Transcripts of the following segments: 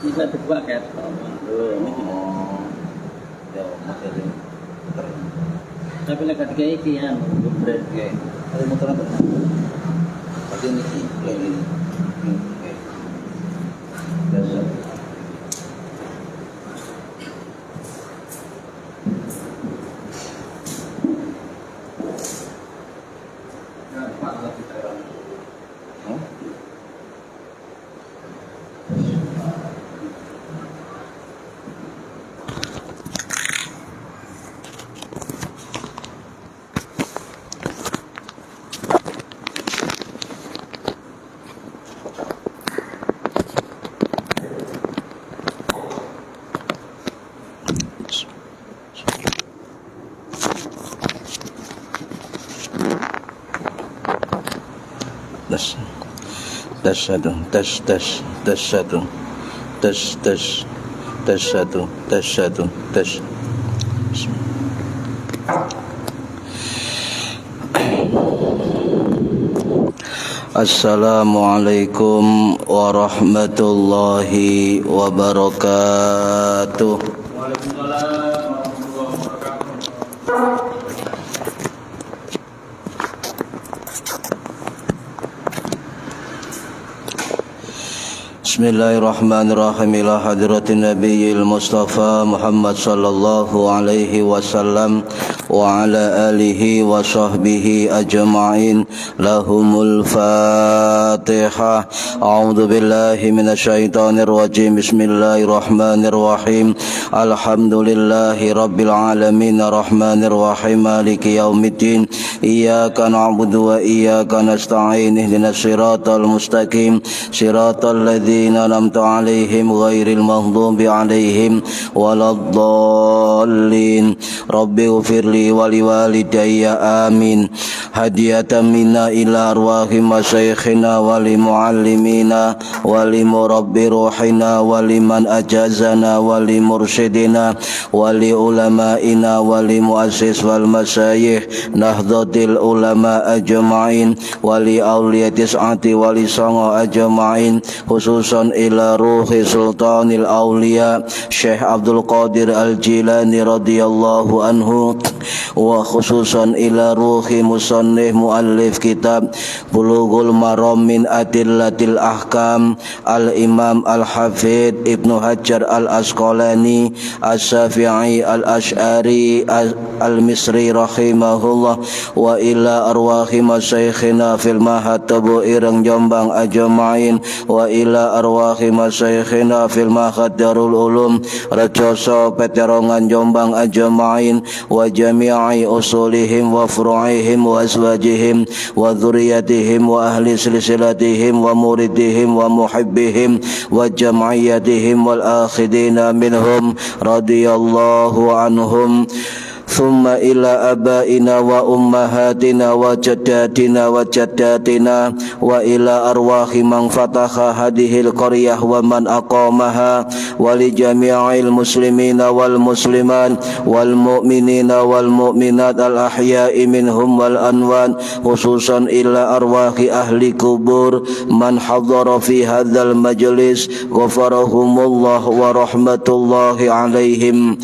Bisa dibuka kayak tapi lagi ketika ini kan berbeda kayak ada motor apa? Tapi ini lagi biasa. Assalamualaikum warahmatullahi wabarakatuh. Bismillahirrahmanirrahim. Ila hadratin nabiyil mustafa Muhammad sallallahu alaihi wasallam wa ala alihi wa sahbihi ajma'in. Lahumul Fatihah. A'udzu billahi minasyaitonir rajim. Bismillahirrahmanirrahim. Alhamdulillahi rabbil alamin arrahmanir rahim maliki yaumiddin. Iyyaka na'budu wa iyyaka nasta'in. Ihdinas siratal mustaqim. Siratal ladzina an'amta 'alaihim ghairil maghdubi 'alaihim waladdallin. Rabbi ighfirli wa liwalidayya amin. Hadiyatan minna ila arwahi masyayikhina wa li muallimina wa li murabbi ruhina wa liman ajazana wa li mursyidina wa li ulamaina wa li muassis wal masyayikh nahdhatil ulama ajma'in wa li awliya tis'ati wa li sanga ajma'in, khususan ila ruhi sultanil awliya Syekh Abdul Qadir Al-Jilani radhiyallahu anhu, wa khususan ila ruhi musannif muallif kitab Bulughul Maram min Adillatil Ahkam Al-Imam Al-Hafidh Ibnu Hajar Al-Asqalani As-Syafi'i Al-Ash'ari Al-Misri rahimahullah, wa ila arwahi masyayikhina fil Mahad Tabu Ireng Jombang ajma'in, wa ila arwahi masyayikhina fil Mahad Darul Ulum Rejoso Peterongan Jombang ajma'in, wa jami'i usulihim wa furu'ihim wa azwajihim wa dzurriyyatihim wa ahli silsilatihim wa muridihim wa muhibbihim wa jam'iyyatihim wal akhidina minhum radhiyallahu anhum. Thumma ila abaina wa ummahatina wa jaddatina wa jaddatina wa ila arwahi man fataha hadhil qaryah wa man aqamaha wa li jami'il muslimina wal muslimat wal mu'minina wal mu'minat al ahya'i minhum wal anwan, khususan ila arwahi ahli kubur man hadara fi hadzal majlis ghafarahumullah wa rahmatullahi alaihim.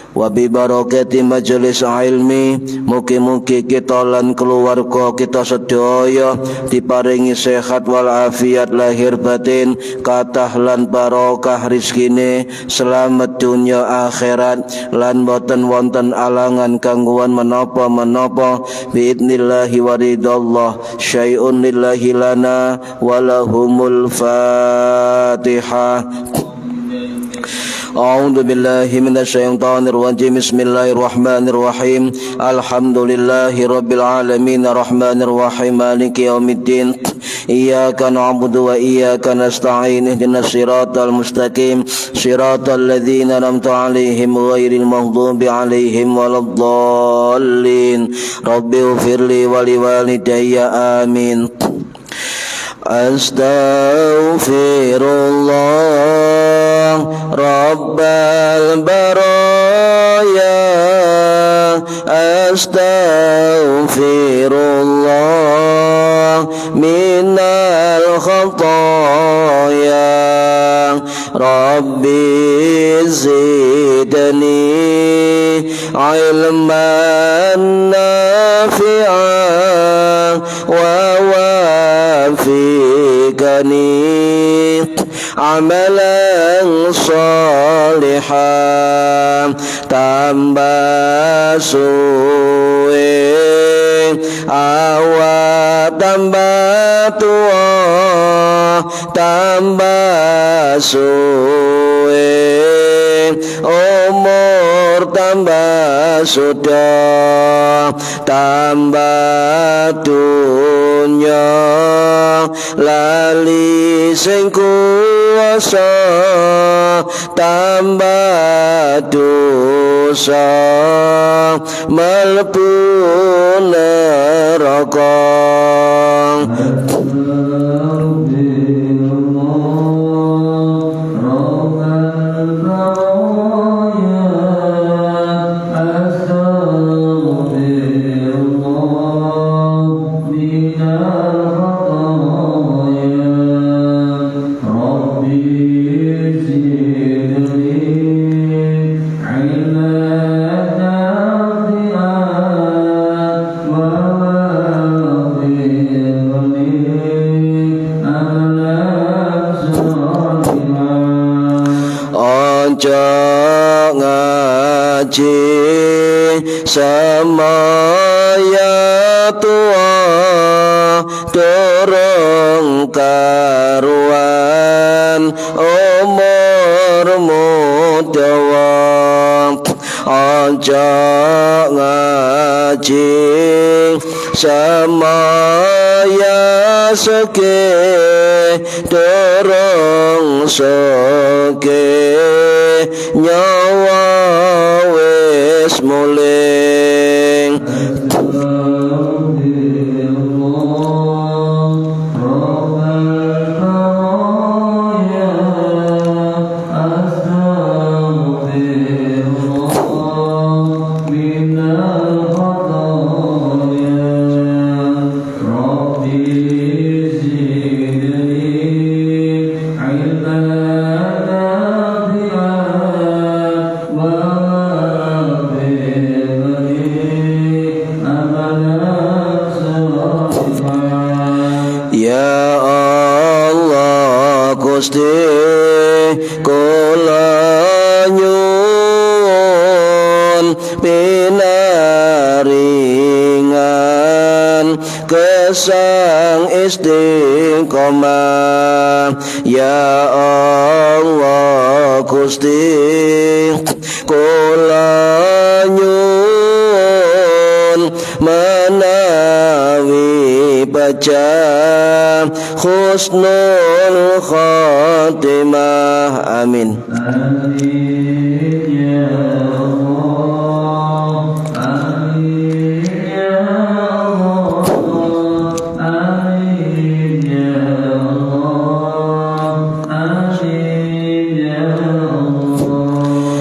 Wa bi barakati majelis ilmi, mugi-mugi kita lan keluarga kita sedaya diparingi sehat wal afiat lahir batin, kathah lan barokah rizkine, selamat dunya akhirat, lan boten wonten alangan gangguan menapa-menapa biidnillahi wa ridallah. Syai'un lillahi lana wa lahumul Fatihah. أعوذ بالله من الشيطان الرجيم بسم الله الرحمن الرحيم الحمد لله رب العالمين الرحمن الرحيم مالك يوم الدين إياك نعبد وإياك نستعين اهدنا الصراط المستقيم صراط الذين أنعمت عليهم غير المغضوب عليهم ولا الضالين رب اغفر لي ولوالدي آمين Astaghfirullah Rabbal baraya Astaghfirullah minal khataya Rabbi zidni ilman nafi'an wa wafiqani amalan salihan tambah suwe awak tambah tua tambah suwe umur tambah sudah tambah dunya lali sing kuasa tambah dosa mlebu neraka ngaji semaya tua dorong karuan umurmu dawa aja ngaji semaya seke dorong seke nyawa wis muling Gusti kula nyuwun pinaringan kesang istiqomah ya Allah Gusti kula nyuwun menawi baca husnul khatimah amin amin ya Allah amin ya Allah amin ya Allah amin ya Allah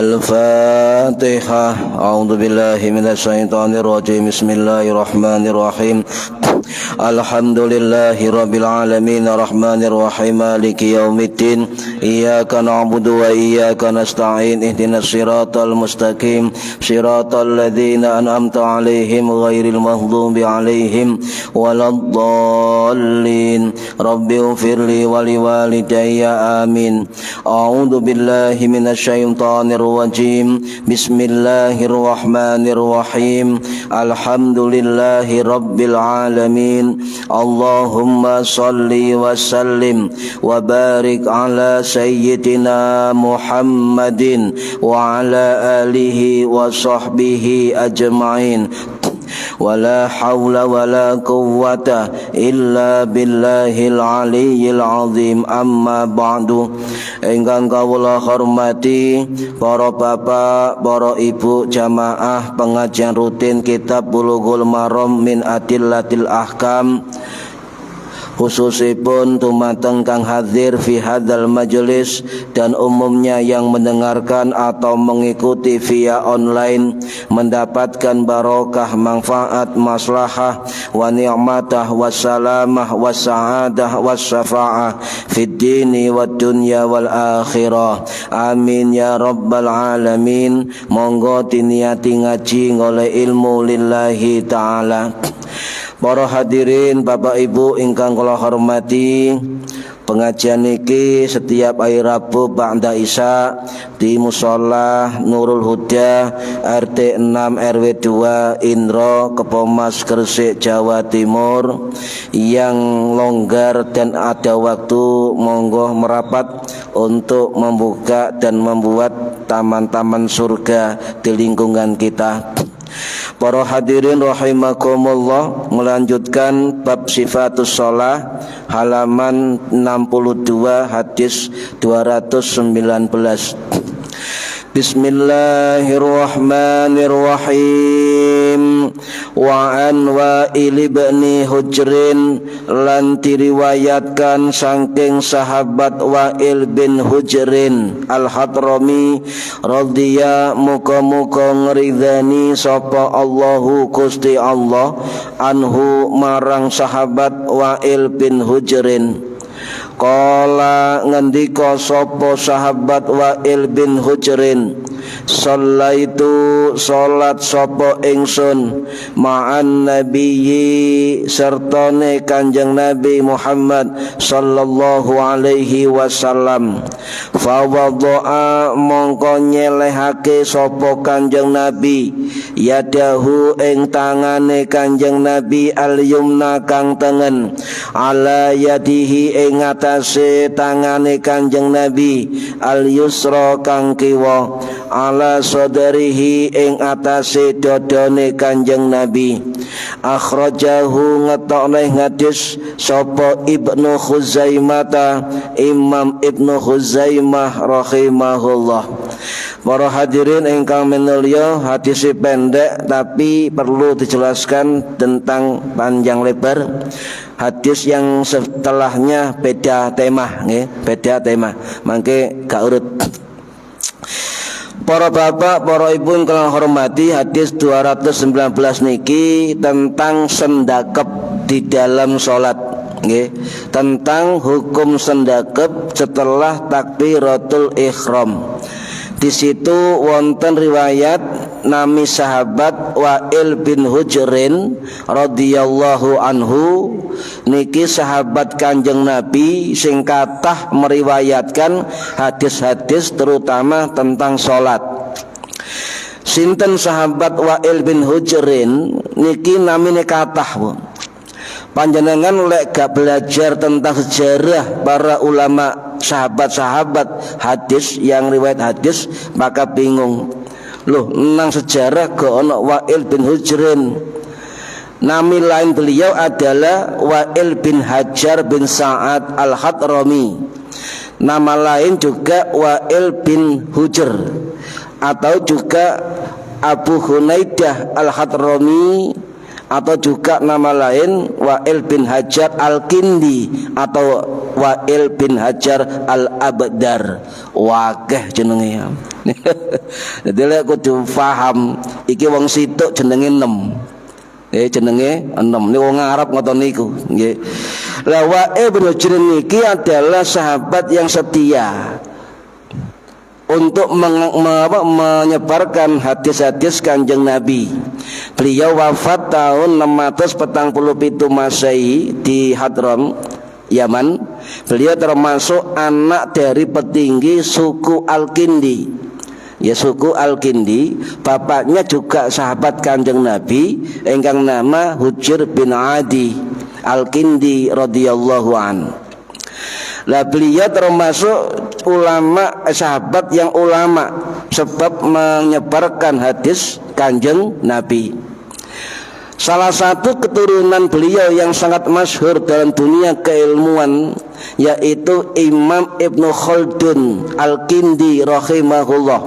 Al-Fatihah A'udzu billahi minasyaitonir rajim Bismillahirrahmanirrahim Alhamdulillahi rabbil alamin arrahmanir rahim maliki yaumiddin iyyaka na'budu wa iyyaka nasta'in ihdinas siratal mustaqim siratal ladzina an'amta 'alaihim ghairil maghdubi 'alaihim waladdallin rabbighfirli wa liwalidayya amin a'udzu billahi minasyaitonir rajim bismillahirrahmanirrahim alhamdulillahi rabbil alamin Allahumma salli wa sallim wa barik ala sayyidina Muhammadin wa ala alihi wa sahbihi ajma'in. Wala hawla wala quwwata illa billahil aliyyil azim. Amma ba'du. Ingkang kawula hormati para bapak, para ibu jamaah pengajian rutin kitab Bulughul Maram min Adillatil Ahkam, khususipun tumateng kang hadir fi hadzal majlis dan umumnya yang mendengarkan atau mengikuti via online, mendapatkan barokah, manfaat, maslahah wa ni'matah wassalamah wassa'adah wassafa'ah fid dini wad dunya wal akhirah. Amin ya rabbal alamin. Monggo tiniati ngaji ngoleh ilmu lillahi ta'ala. Para hadirin Bapak Ibu ingkang kula hormati, pengajian niki setiap hari Rabu ba'da Isya di Mushola Nurul Huda RT 6 RW 2 Indro Kepomas Gresik Jawa Timur. Yang longgar dan ada waktu monggo merapat untuk membuka dan membuat taman-taman surga di lingkungan kita. Para hadirin rahimakumullah, melanjutkan bab sifatus shalah halaman 62 hadis 219. Bismillahirrahmanirrahim. Wa an Wa'il bin Hujrin, lan diriwayatkan saking sahabat Wa'il bin Hujrin Al-Hadrami radhiya muga-muga ngridani sapa Allahu Gusti Allah anhu marang sahabat Wa'il bin Hujrin. Qala ngendika sapa sahabat Wa'il bin Hujrin, shallaitu salat sapa ingsun ma'an nabiyyi sertane Kanjeng Nabi Muhammad sallallahu alaihi wasallam. Fa wadha'a mongko nyelehake sapa Kanjeng Nabi yadahu ing tangane Kanjeng Nabi al-yumna kang tengen ala yadihi ing atase tangane Kanjeng Nabi al-yusra kang kiwa ala sadrihi ing atase dodone Kanjeng Nabi. Akhrajahu ngetokne hadis sapa Ibnu Khuzaimah, Imam Ibnu Khuzaimah rahimahullah. Para hadirin ingkang minulya, hadis pendek tapi perlu dijelaskan tentang panjang lebar. Hadis yang setelahnya beda tema, nggih, beda tema. Mangke gak urut. Para bapak, para ibu yang kalian hormati, hadis 219 niki tentang sendakep di dalam sholat, nggih, tentang hukum sendakep setelah takbiratul ihram. Di situ wonten riwayat nami sahabat Wa'il bin Hujrin radhiyallahu anhu, niki sahabat Kanjeng Nabi sing kathah meriwayatkan hadis-hadis terutama tentang salat. Sinten sahabat Wa'il bin Hujrin niki namine kathah. Panjenengan lek gak belajar tentang sejarah para ulama sahabat-sahabat hadis yang riwayat hadis maka bingung. Loh, nang sejarah kok ono Wa'il bin Hujrin. Nami lain beliau adalah Wa'il bin Hajar bin Sa'ad Al-Hadrami. Nama lain juga Wa'il bin Hujr atau juga Abu Hunaidah Al-Hadrami, atau juga nama lain Wa'il bin Hajar Al-Kindi atau Wa'il bin Hajar Al-Abdar. Wakeh jenenge. Jadi lek kudu paham iki wong situk jenenge 6. Jenenge 6. Niku wong Arab ngoten niku, nggih. Lah Wa'il bin Hujr niki adalah sahabat yang setia untuk menyebarkan hadis-hadis Kanjeng Nabi. Beliau wafat tahun 647 Masehi di Hadram, Yaman. Beliau termasuk anak dari petinggi suku Al-Kindi. Ya, suku Al-Kindi. Bapaknya juga sahabat Kanjeng Nabi, ingkang nama Hujr bin Adi. Al-Kindi radhiyallahu an. Lah beliau termasuk ulama sahabat yang ulama sebab menyebarkan hadis Kanjeng Nabi. Salah satu keturunan beliau yang sangat masyhur dalam dunia keilmuan yaitu Imam Ibnu Khaldun Al-Kindi rahimahullah,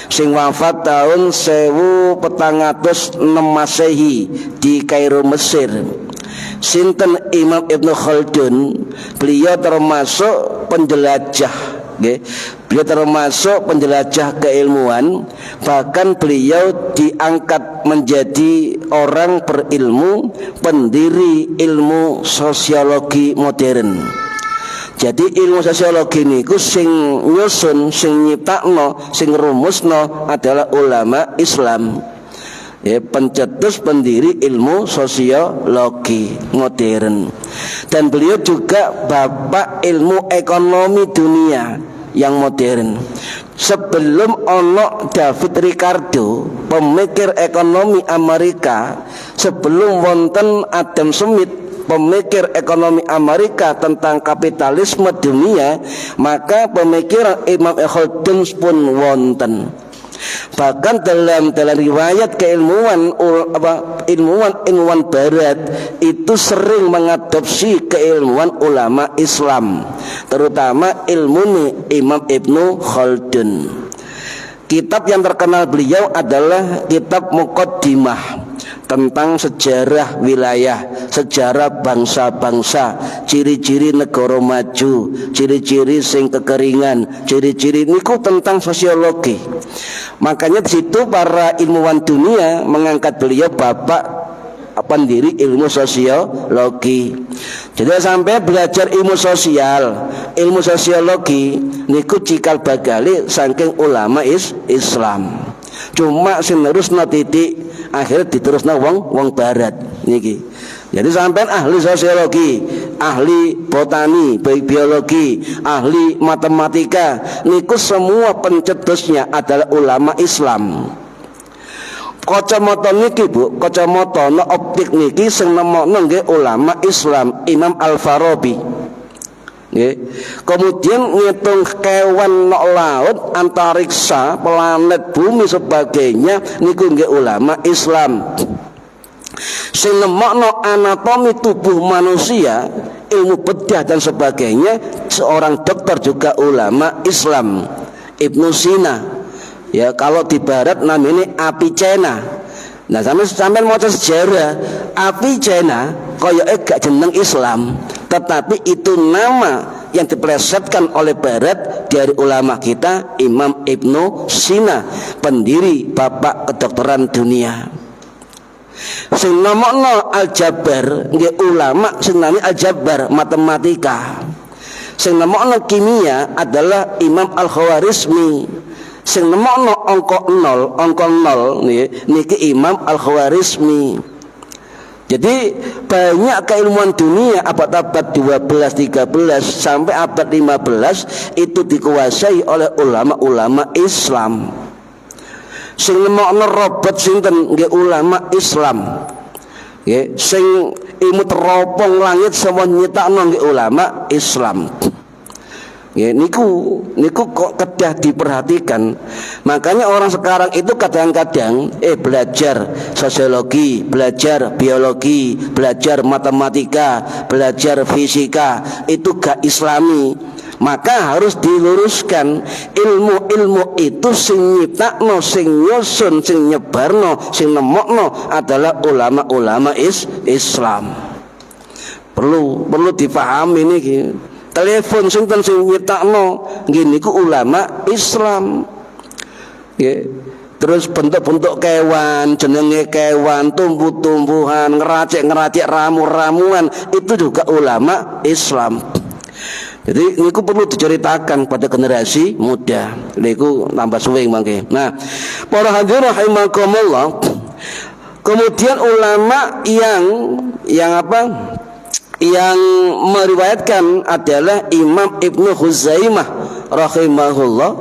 sing wafat tahun 1406 Masehi di Kairo, Mesir. Sinten Imam Ibnu Khaldun, beliau termasuk penjelajah, okay? Beliau termasuk penjelajah keilmuan. Bahkan beliau diangkat menjadi orang berilmu, pendiri ilmu sosiologi modern. Jadi ilmu sosiologi niku sing nyusun, sing nyiptakno, sing rumusno adalah ulama Islam. Ya, pencetus pendiri ilmu sosiologi modern. Dan beliau juga bapak ilmu ekonomi dunia yang modern. Sebelum ono David Ricardo, pemikir ekonomi Amerika, sebelum wonten Adam Smith, pemikir ekonomi Amerika tentang kapitalisme dunia, maka pemikiran Imam Khaldun pun wonten. Bahkan dalam riwayat keilmuan ilmuwan barat itu sering mengadopsi keilmuan ulama Islam, terutama ilmu Imam Ibnu Khaldun. Kitab yang terkenal beliau adalah kitab Muqaddimah tentang sejarah wilayah, sejarah bangsa-bangsa, ciri-ciri negara maju, ciri-ciri sing kekeringan, ciri-ciri niku tentang sosiologi. Makanya di situ para ilmuwan dunia mengangkat beliau bapak pendiri ilmu sosiologi. Jadi sampai belajar ilmu sosial, ilmu sosiologi niku cikal bakali saking ulama Islam. Cuma sing nerusna titik akhirnya diterusna wong barat niki. Jadi sampean ahli sosiologi, ahli botani, biologi, ahli matematika, niku semua pencetusnya adalah ulama Islam. Kacamata niki Bu, kacamata optik niki sing nemokno nggih ulama Islam, Imam Al-Farabi. Kemudian ngitung kewan nok laut, antariksa, planet bumi sebagainya niku nggih ulama Islam. Sing nemokno anatomi tubuh manusia, ilmu bedah dan sebagainya, seorang dokter juga ulama Islam, Ibnu Sina. Ya, kalau di barat namanya Avicenna. Nah, sampean maca sejarah Avicenna koyoke gak jeneng Islam, tetapi itu nama yang diplesetkan oleh barat dari ulama kita Imam Ibnu Sina, pendiri bapak kedokteran dunia. Sing namanya Al-Jabbar nggih ulama sing nami Al-Jabbar matematika. Sing namanya kimia adalah Imam Al-Khawarizmi. Sing nemokno angka 0 niki Imam Al-Khawarizmi. Jadi banyak keilmuan dunia abad-abad 12, 13 sampai abad 15 itu dikuasai oleh ulama-ulama Islam. Sing nemokno robot sinten nggih ulama Islam. Nggih, sing ilmu teropong langit semua nyitakno nggih ulama Islam. Ya, niku kok kedah diperhatikan. Makanya orang sekarang itu kadang-kadang belajar sosiologi, belajar biologi, belajar matematika, belajar fisika itu gak islami. Maka harus diluruskan ilmu-ilmu itu sing nyiptakno, sing nyusun, sing nyebarno, sing nemokno adalah ulama-ulama Islam. Perlu dipahami niki. Telepon sing nyiptakno nggih niku ulama Islam. Nggih. Terus bentuk-bentuk kewan, jenenge kewan, tumbuh-tumbuhan, ngeracik ramu-ramuan itu juga ulama Islam. Jadi niku perlu diceritakan pada generasi muda. Niku tambah suwe mangke. Nah, para hadirin rahimakumullah. Kemudian ulama yang meriwayatkan adalah Imam Ibnu Khuzaimah rahimahullah,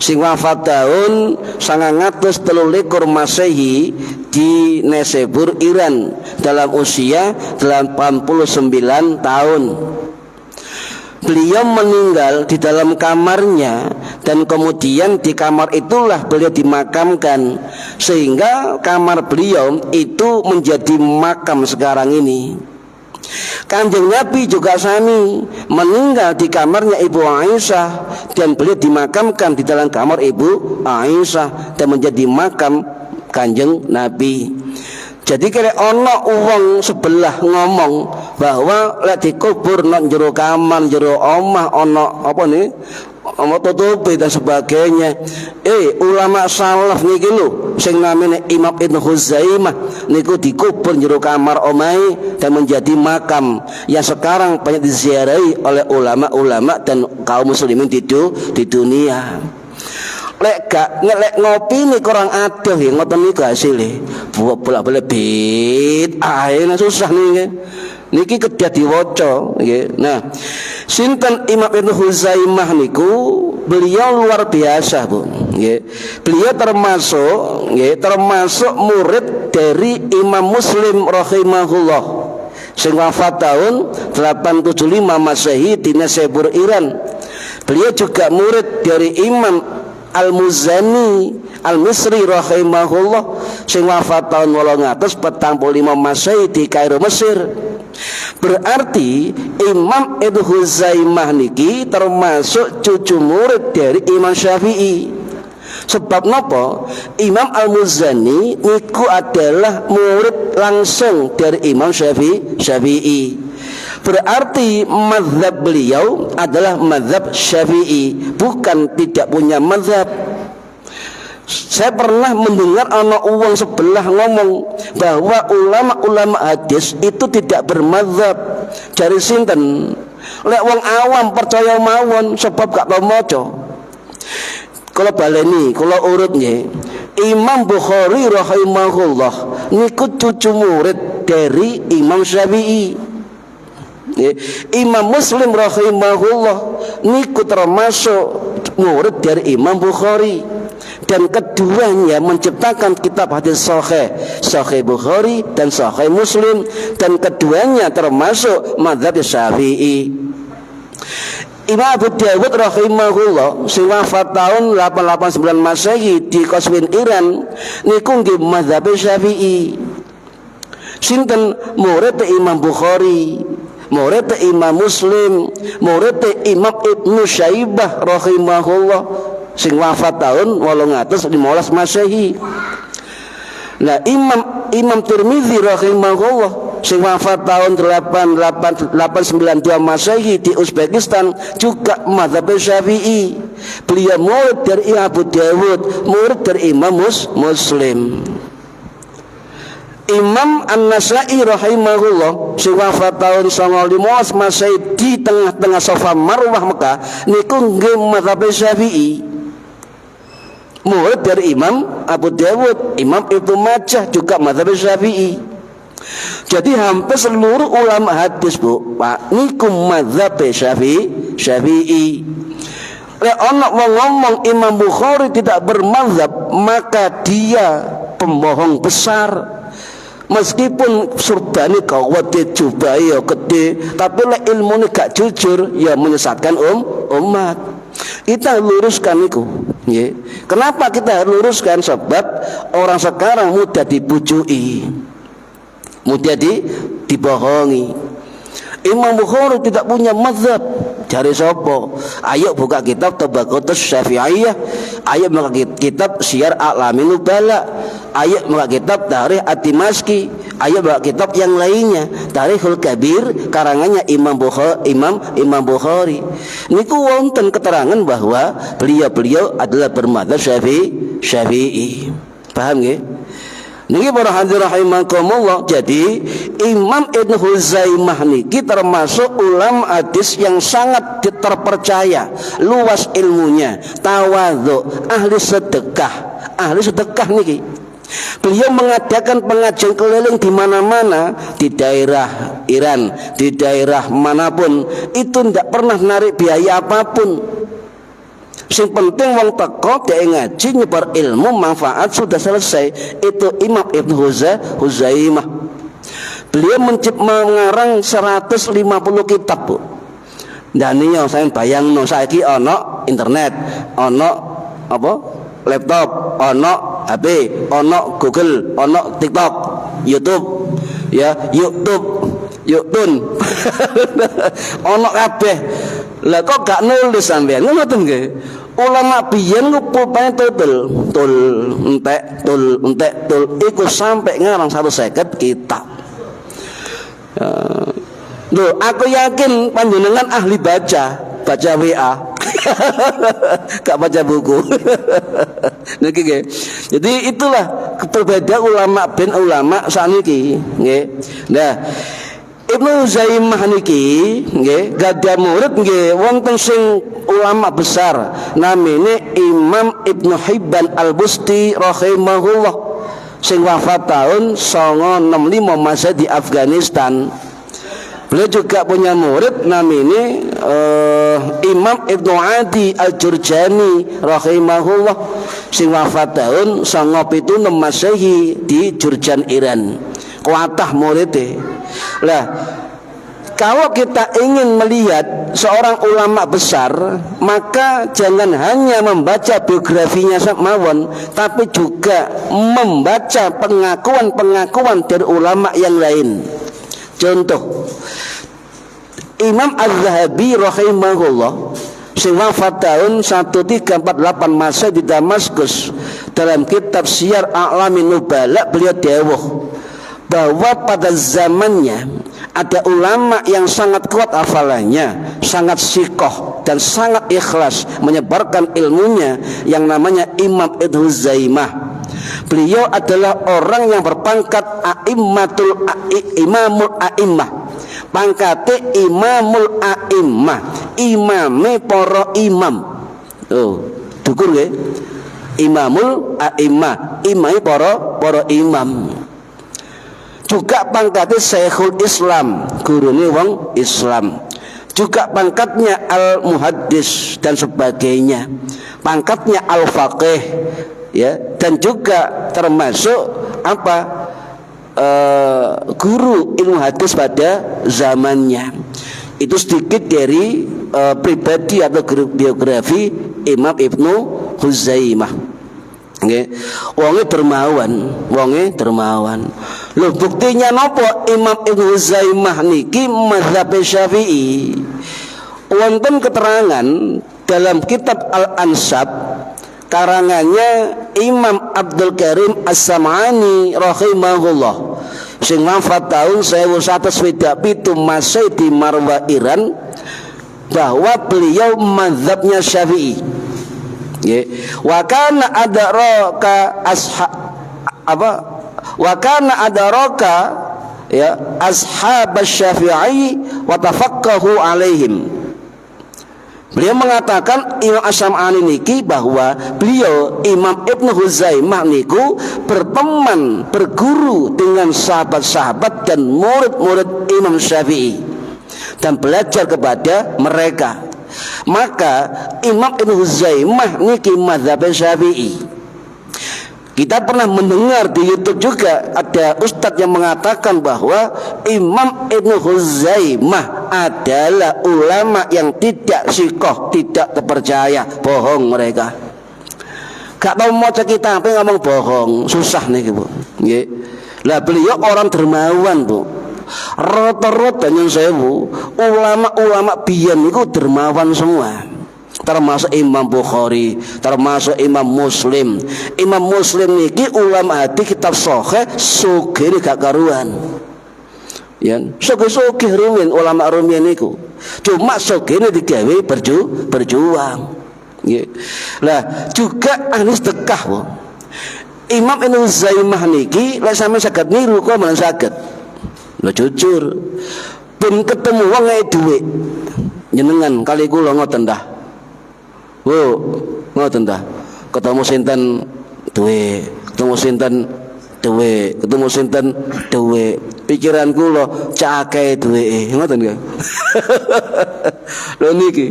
sing wafat tahun 923 Masehi di Nesebur, Iran dalam usia 89 tahun. Beliau meninggal di dalam kamarnya dan kemudian di kamar itulah beliau dimakamkan, sehingga kamar beliau itu menjadi makam sekarang ini. Kanjeng Nabi juga sami meninggal di kamarnya Ibu Aisyah dan beliau dimakamkan di dalam kamar Ibu Aisyah dan menjadi makam Kanjeng Nabi. Jadi kira ono uang sebelah ngomong bahwa lek dikubur nang jero kamar, jero omah ono apa nih? Ono tutupi dan sebagainya. Ulama salaf niki lho sing namine Imam Ibnu Huzaimah niku dikubur jero kamar omahe dan menjadi makam yang sekarang banyak diziarahi oleh ulama-ulama dan kaum muslimin di dunia. Lek ngopi nih kurang adoh ya ngoten niku hasilnya bolak-balik bid'ah susah nih niki kedah diwaca nggih. Nah, sinten Imam Ibnu Huzaimah niku beliau luar biasa, Bu. Nggih. Beliau termasuk murid dari Imam Muslim rahimahullah sing wafat tahun 875 Masehi di Nesebur, Iran. Beliau juga murid dari Imam Al-Muzani Al-Misri rahimahullah sing wafat tahun 845 Masehi di Kairo, Mesir. Berarti Imam Ibnu Huzaimah niki termasuk cucu murid dari Imam Syafi'i. Sebab napa? Imam Al-Muzani niku adalah murid langsung dari Imam Syafi'i. Berarti mazhab beliau adalah mazhab Syafi'i, bukan tidak punya mazhab. Saya pernah mendengar anak uang sebelah ngomong bahwa ulama-ulama hadis itu tidak bermazhab. Jari sinten? Lek wong awam percaya mawon sebab gak tau maca. Kalau baleni, kalau urut nggih, Imam Bukhari rahimahullah niku cucu murid dari Imam Syafi'i. Imam Muslim rahimahullah niku termasuk murid dari Imam Bukhari, dan keduanya menciptakan kitab hadis Sahih Bukhari dan Sahih Muslim, dan keduanya termasuk mazhab Syafi'i. Imam Abu Dawud rahimahullah sing wafat tahun 889 Masehi di Qazwin, Iran niku nggih mazhab Syafi'i. Sinten murid Imam Bukhari, murid Imam Muslim, murid Imam Ibnu Syaibah rahimahullah sing wafat tahun 815 Masehi. Nah, Imam Tirmidzi rahimahullah sing wafat tahun 892 Masehi di Uzbekistan juga mazhab Syafi'i. Beliau murid dari Abu Dawud, murid dari Imam Muslim. Imam An-Nasai rahimahullah sing wafat tahun 915 Masehi di tengah-tengah Safa Marwah Mekah niku nggih mazhab Syafi'i. Murid dari Imam Abu Dawud, Imam Ibnu Majah juga mazhab Syafi'i. Jadi hampir seluruh ulama hadis, Bu, Pak, niku mazhab Syafi'i. Lek ana wong ngomong Imam Bukhari tidak bermazhab, maka dia pembohong besar. Meskipun surbane kawate jubai ya gede, tapi lek ilmune gak jujur ya menyesatkan umat. Kita luruskan itu, ya. Kenapa kita harus luruskan? Sebab orang sekarang mudah dibujui, mudah dibohongi. Imam Bukhari tidak punya mazhab. Cari sopo? Ayo buka kitab Tabaqatus Syafi'iyah, ayo buka kitab Syiar A'lamin Nubala, ayo buka kitab Tarikh Ad-Dimashqi, ayo buka kitab yang lainnya, Tarikhul Kabir karangannya Imam Bukhari. Niku wonten keterangan bahwa beliau adalah bermadzhab Syafi'i. Paham nggih? Niki para hadirin rahimakumullah. Jadi Imam Ibnu Huzaimah niki termasuk ulama hadis yang sangat terpercaya, luas ilmunya, tawadhu, ahli sedekah niki. Beliau mengadakan pengajian keliling di mana-mana, di daerah Iran, di daerah manapun, itu tidak pernah narik biaya apapun. Sing penting wong teko dhek ngaji nyebar ilmu manfaat sudah selesai. Itu Imam Ibnu Huzaimah. Beliau mengarang 150 kitab, Bu. Dan ini yang saya bayangno saiki ana internet, ana apa? Laptop, ana HP, ana Google, ana TikTok, YouTube. Ya, YouTube ana kabeh. Lah kok gak nulis sampean? Ngoten nggih. Ulama biyen ku pulpane tul entek iku sampai ngarang 150 kitab. Loh, aku yakin panjenengan ahli baca WA. Gak baca buku. Niki nggih. Jadi itulah perbedaan ulama ben ulama saniki, nggih. Nah, Ibnu Huzaimah niki nggih gadah murid nggih wonten sing ulama besar namine Imam Ibnu Hibban Al-Busti rahimahullah sing wafat tahun 1965 masa di Afghanistan. Beliau juga punya murid namanya Imam Ibnu Adi Al-Jurjani rahimahullah sing wafat tahun 1976 Masehi di Jurjan Iran. Kuatah muridnya. Lah, kalau kita ingin melihat seorang ulama besar, maka jangan hanya membaca biografinya mawon, tapi juga membaca pengakuan-pengakuan dari ulama yang lain. Contoh, Imam Az-Zahabi rahimahullah sing wafat tahun 1348 Masehi di Damaskus, dalam kitab Syiar A'lamin Nubala beliau dawuh bahwa pada zamannya ada ulama yang sangat kuat hafalannya, sangat sikoh dan sangat ikhlas menyebarkan ilmunya yang namanya Imam Ibnu Huzaimah. Beliau adalah orang yang berpangkat Imamul A'immah. Pangkate Imamul A'immah, imame para imam. Oh, dukur nggih. Imamul A'immah, imame para imam. Juga pangkatnya Syekhul Islam, gurune wong Islam. Juga pangkatnya Al-Muhaddis dan sebagainya. Pangkatnya Al-Faqih, ya, dan juga termasuk apa? Guru ilmu hadis pada zamannya. Itu sedikit dari pribadi atau biografi Imam Ibnu Huzaimah. Nggih, wonge dermawan. Lho, buktinya napa Imam Ibnu Huzaimah niki mazhab Syafi'i? Wonten keterangan dalam kitab Al-Ansab karangannya Imam Abdul Karim As-Sam'ani rahimahullah sing wafat tahun 1127 Masehi di Marwa Iran, bahwa beliau mazhabnya Syafi'i. Wa kana adraka ya ashab Syafi'i wa tafaqahu alaihim. Beliau mengatakan Imam As-Sam'ani niki bahwa beliau Imam Ibnu Huzaimah niku berteman, berguru dengan sahabat-sahabat dan murid-murid Imam Syafi'i dan belajar kepada mereka. Maka Imam Ibnu Huzaimah niki mazhab Syafi'i. Kita pernah mendengar di YouTube juga ada ustadz yang mengatakan bahwa Imam Ibnu Huzaimah adalah ulama yang tidak sikoh, tidak terpercaya. Bohong mereka. Gak tahu mau kita apa ngomong bohong, susah nih Bu. Lah beliau orang dermawan Bu. Rata-rata nyun sewu ulama-ulama biyen niku dermawan semua. Termasuk Imam Bukhari, termasuk Imam Muslim. Imam Muslim niki ulama hati kitab sahih sugih gak karuan. Ya, sugih rumiyin ulama rumiyin niku. Cuma sugih digawe berjuang. Nggih. Lah, juga ahli sedekah, Bu. Imam Ibnu Huzaimah niki lek sampeyan saged niru kok mboten saged. Lho jujur. Ben ketemu wong ngeke dhuwit. Jenengan kali kula ngoten dah. Wo, ngoten ta. Ketemu sinten duwe, ketemu sinten duwe, ketemu sinten duwe. Pikiran kula cak akeh duweke, ngoten nggih. Lho niki.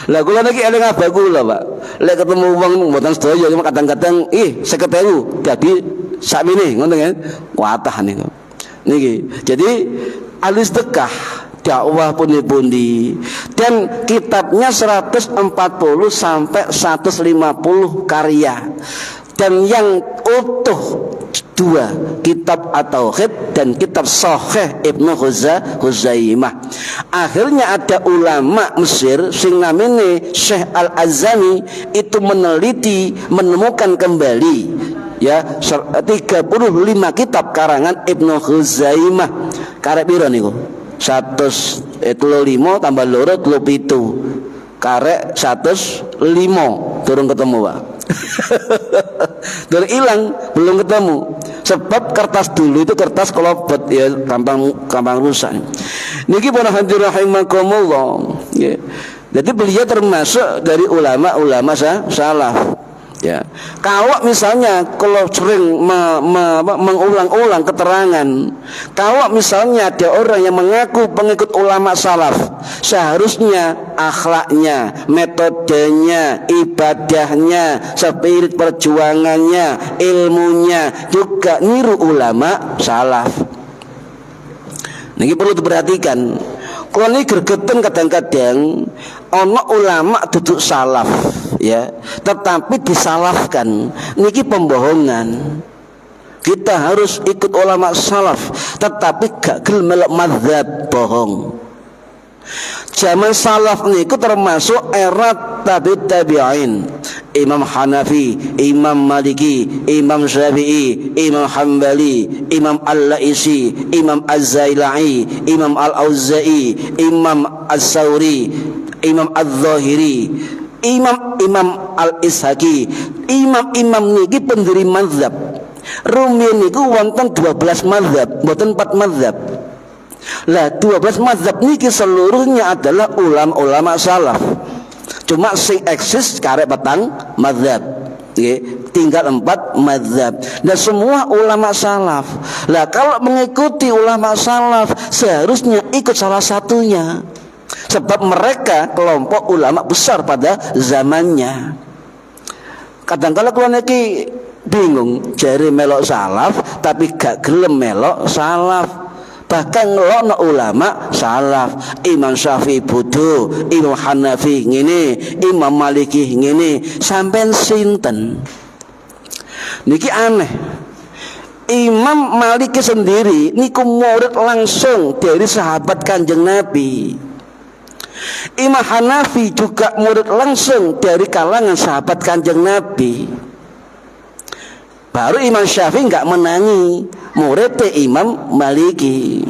Lah kula niki eling abah kula, Pak. lek ketemu wong mboten sedaya kadang-kadang 50.000 dadi sakmene ngono kan. Kuatah niku. Niki. Jadi al-Istiqah dakwah pundi-pundi dan kitabnya 140 sampai 150 karya dan yang utuh 2 kitab at-Tauhid dan kitab Sahih Ibnu Khuzaimah. Akhirnya ada ulama Mesir sing namanya Syekh Al-Azami itu meneliti menemukan kembali ya 35 kitab karangan Ibnu Khuzaimah. Karek piro niku? 135 tambah loro 37. Karek 105 turun ketemu, Pak. Dari hilang belum ketemu sebab kertas dulu itu kertas kelobot ya gampang rusak. Niki para hadirin rahimakumullah ya. Jadi beliau termasuk dari ulama-ulama salaf ya. Kalau misalnya kalau sering mengulang-ulang keterangan, kalau misalnya ada orang yang mengaku pengikut ulama salaf, seharusnya akhlaknya, metodenya, ibadahnya, spirit perjuangannya, ilmunya juga niru ulama salaf. Ini perlu diperhatikan. Kalau ini gergeten kadang-kadang ono ulama duduk salaf ya, tetapi disalafkan. Niki pembohongan. Kita harus ikut ulama salaf, tetapi gak gelem melok madzhab, bohong. Zaman salaf niku termasuk era tabi'in. Imam Hanafi, Imam Maliki, Imam Syafi'i, Imam Hambali, Imam Al-Laisi, Imam Az-Zailai, Imam Al-Auza'i, Imam As-Sauri, Imam Az-Zahiri, Imam Al-Ishaqi. Imam-imam niki pendiri mazhab. Rumiyin niku wonten 12 mazhab, mboten 4 mazhab. Lah 12 mazhab niki seluruhnya adalah ulama-ulama salaf. Cuma sing eksis karek petang mazhab. Tinggal 4 mazhab. Dan semua ulama salaf. Lah kalau mengikuti ulama salaf seharusnya ikut salah satunya. Sebab mereka kelompok ulama besar pada zamannya. Kadang-kadang kalau niki bingung jari melok salaf tapi gak gelem melok salaf. Bahkan ngelokno ulama salaf, Imam Syafi'i bodoh, Imam Hanafi ngene, Imam Maliki ngene, sampean sinten? Niki aneh. Imam Maliki sendiri niku murid langsung dari sahabat Kanjeng Nabi. Imam Hanafi juga murid langsung dari kalangan sahabat Kanjeng Nabi. Baru Imam Syafi'i enggak menangi muridnya Imam Maliki.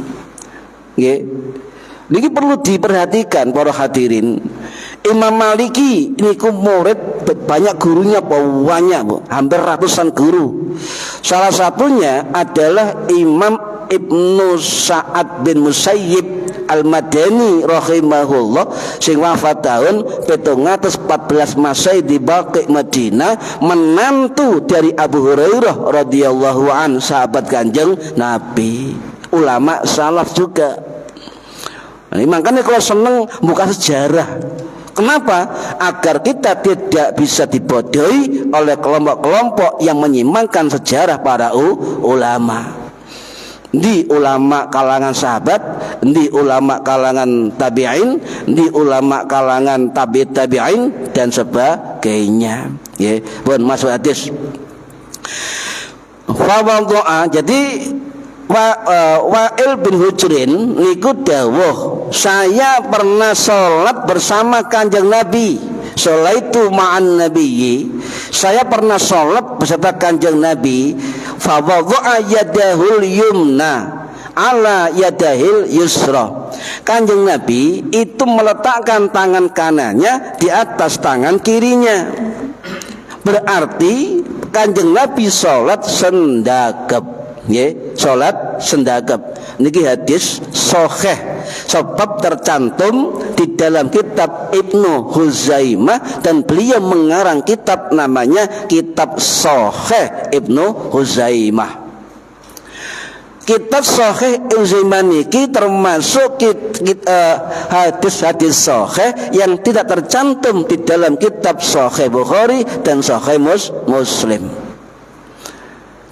Nggih. Niki perlu diperhatikan para hadirin. Imam Maliki niku murid banyak gurunya, banyak Bu, hampir ratusan guru. Salah satunya adalah Imam Ibnu Sa'ad bin Musayyib Al-Madani rahimahullah sing wafat tahun 714 Masehi di Baqi Madinah, menantu dari Abu Hurairah radhiyallahu an, sahabat Kanjeng Nabi, ulama salaf juga. Nah, makanya kalau seneng buka sejarah. Kenapa? Agar kita tidak bisa dibodohi oleh kelompok-kelompok yang menyimpangkan sejarah para ulama. Di ulama kalangan sahabat, di ulama kalangan tabi'in, di ulama kalangan tabi'in dan sebagainya. Ya, pun masuk hadis. Fawadhu'a, jadi Wa'il bin Hujrin niku dawuh, saya pernah sholat bersama Kanjeng Nabi. Sholaitu ma'an nabiyyi, saya pernah sholat beserta Kanjeng Nabi. Fawadhu'a yadahul yumna ala yadahil yusra. Kanjeng Nabi itu meletakkan tangan kanannya di atas tangan kirinya. Berarti Kanjeng Nabi sholat sendagap. Nggih, salat sendagap. Niki hadis sahih sebab tercantum di dalam kitab Ibnu Khuzaimah dan beliau mengarang kitab namanya Kitab Sahih Ibnu Khuzaimah. kitab sahih Utsaimin iki termasuk hadis-hadis sahih yang tidak tercantum di dalam kitab sahih Bukhari dan sahih Muslim.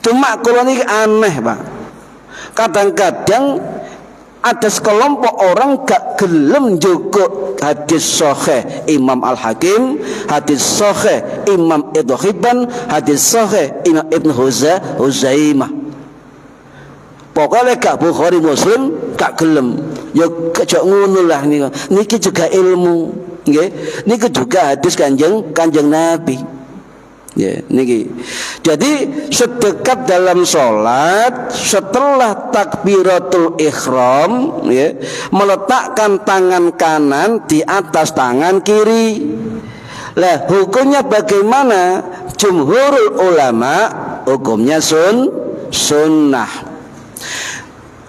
Cuma kalau ini aneh Pak, kadang-kadang ada sekelompok orang gak gelem joko hadis sahih Imam Al-Hakim, hadis sahih Imam Ibnu Hibban, hadis sahih Imam Ibnu Huzaimah. Pokoknya gak Bukhari Muslim gak gelem. Ya kejak ngono lah niki juga ilmu, nggih. Niki juga hadis Kanjeng Nabi. Ya, niki. Jadi sedekat dalam sholat setelah takbiratul ihram, ya, meletakkan tangan kanan di atas tangan kiri. Lah hukumnya bagaimana? Jumhurul ulama hukumnya sunnah.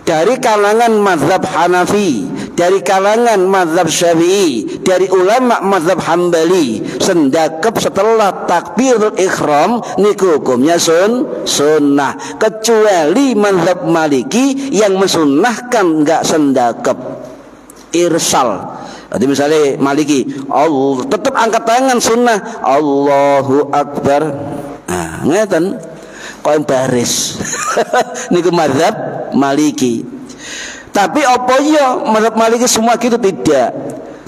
Dari kalangan mazhab Hanafi, dari kalangan mazhab Syafi'i, dari ulama mazhab Hambali, sendakep setelah takbirul ihram niku hukumnya sunnah, kecuali mazhab Maliki yang mensunnahkan enggak sendakep, irsal. Jadi misalnya Maliki, Allah tetap angkat tangan sunnah, Allahu Akbar. Nah, ngeten kau baris. Niku mazhab Maliki. Tapi apa ya mazhab Maliki semua gitu tidak.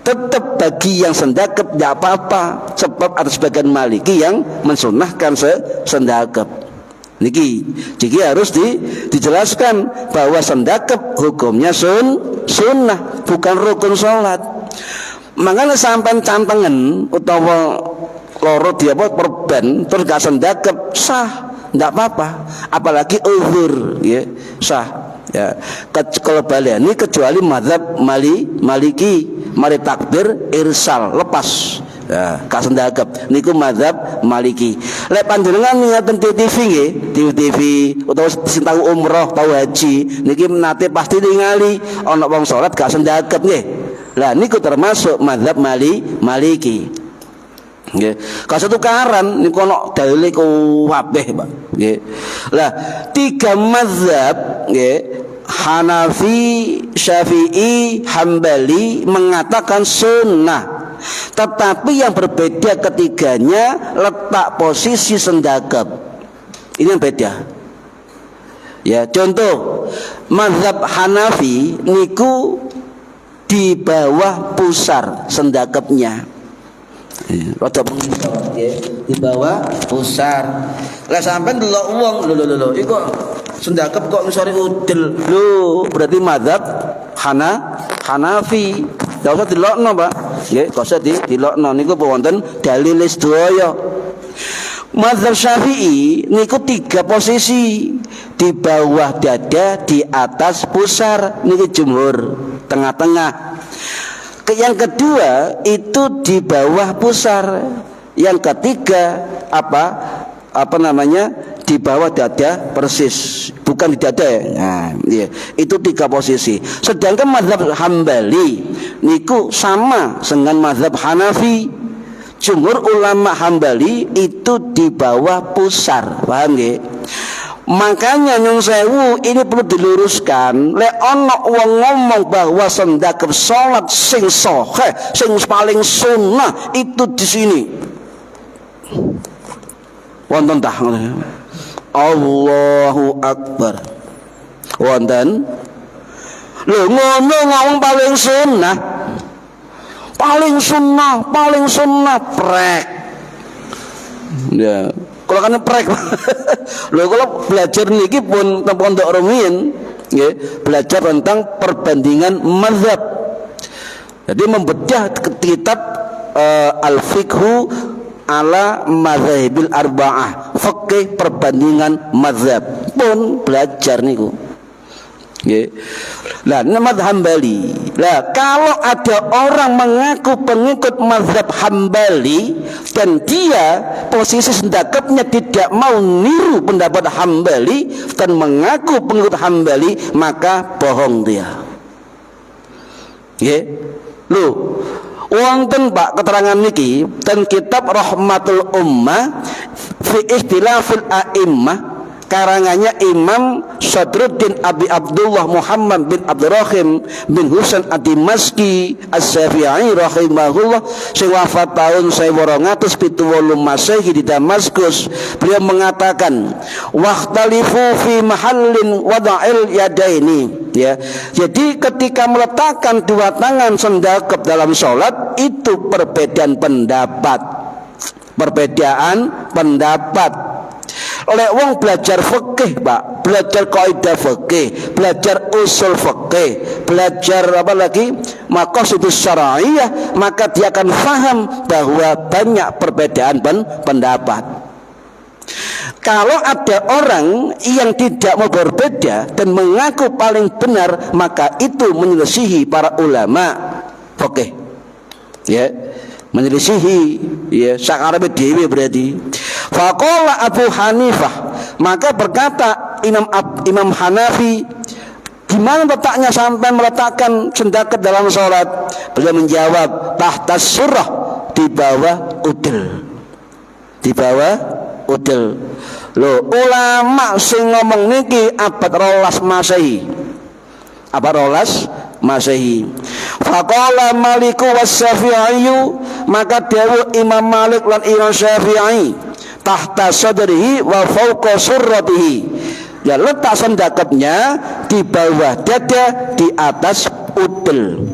Tetap bagi yang sendakep tidak apa-apa, sebab ada sebagian Maliki yang mensunahkan sendakep. Niki, jadi harus dijelaskan bahwa sendakep hukumnya sunnah, bukan rukun sholat. Makanya sampai cantengan utawa loro dia perban terus gak sendakep sah. Tidak apa-apa, apalagi uzur, ya, sah. Ya, kalau balik ini kecuali mazhab Maliki, mari takbir irsal lepas, ya, kasendagap. Niku mazhab Maliki. Lek panjenengan ngaten TV nggih, TV utawa sing tahu umroh, tahu haji, niki nate pasti ningali ana wong salat gak sendagap nggih. Lah niku termasuk mazhab Maliki. Nggih. Kasatu karan niku ana dalile kabeh, Pak. Nggih. Lah, tiga mazhab nggih, Hanafi, Syafi'i, Hambali mengatakan sunnah. Tetapi yang berbeda ketiganya letak posisi sendagap. Ini yang beda. Ya, contoh mazhab Hanafi niku di bawah pusar sendagapnya. Rada di bawah pusar. Lah sampean delok wong lho iku sendakep kok misore udel. Lho, berarti mazhab Hanafi. Ndak usah dilokno, Pak. Nggih, kok usah dilokno niku wonten dalil sedaya. Mazhab Syafi'i niku tiga posisi, di bawah dada, di atas pusar, niku jumhur, tengah-tengah. Yang kedua itu di bawah pusar. Yang ketiga apa namanya di bawah dada persis, bukan di dada ya. Nah, iya. Itu tiga posisi. Sedangkan mazhab Hambali niku sama dengan mazhab Hanafi. Jumhur ulama Hambali itu di bawah pusar, paham nggih? Makanya nyun sewu ini perlu diluruskan. Lek ana wong ngomong bahwa sendakep salat sing sahih, sing paling sunnah itu di sini. Wonten tah Allahu Akbar. Wonten. Lho ngono ngomong paling sunnah. Paling sunnah prek. Ya. Kalau kan prek, loh kalau belajar niki pun teng pondok rumiyin, nggih, belajar tentang perbandingan mazhab. Jadi membedah kitab al-fiqhu ala mazhabil arba'ah, fikih perbandingan mazhab pun belajar niku. Nggih. Lah mazhab Hambali. Lah kalau ada orang mengaku pengikut mazhab Hambali dan dia posisi sendakapnya tidak mau niru pendapat Hambali dan mengaku pengikut Hambali, maka bohong dia. Nggih. Lho, wonten Pak keterangan niki dan kitab Rahmatul Ummah fi Ikhtilafil A'immah karangannya Imam Sadruddin Abi Abdullah Muhammad bin Abdurrahim bin Husain Ad-Dimashqi As-Syafi'i rahimahullah sing wafat tahun 1278 Masehi di Damaskus. Beliau mengatakan waqtalifu fi mahallin wada'il yadaini, ya. Jadi ketika meletakkan dua tangan sendakep dalam sholat itu perbedaan pendapat. Oleh wong belajar fikih, Pak, belajar kaidah fikih, belajar usul fikih, belajar apa lagi maqasidus syar'iyyah, maka dia akan faham bahwa banyak perbedaan pendapat. Kalau ada orang yang tidak mau berbeda dan mengaku paling benar, maka itu menyelisihi para ulama fikih, ya, menyelisihi, ya, sakarabe dewi berarti. Faqala Abu Hanifah, maka berkata Imam Hanafi, gimana letaknya sampai meletakkan sendakep dalam sholat? Beliau menjawab tahtas surah, di bawah udel, di bawah udel. Loh, ulama sing ngomong niki abad 12 Masehi, abad 12 Masehi. Faqala Maliku was Syafi'i, maka dawuh Imam Malik lan Imam Syafi'i, tahta sadrihi wa fawqa surratihi, ya, letak sendakepnya di bawah dada, di atas udel.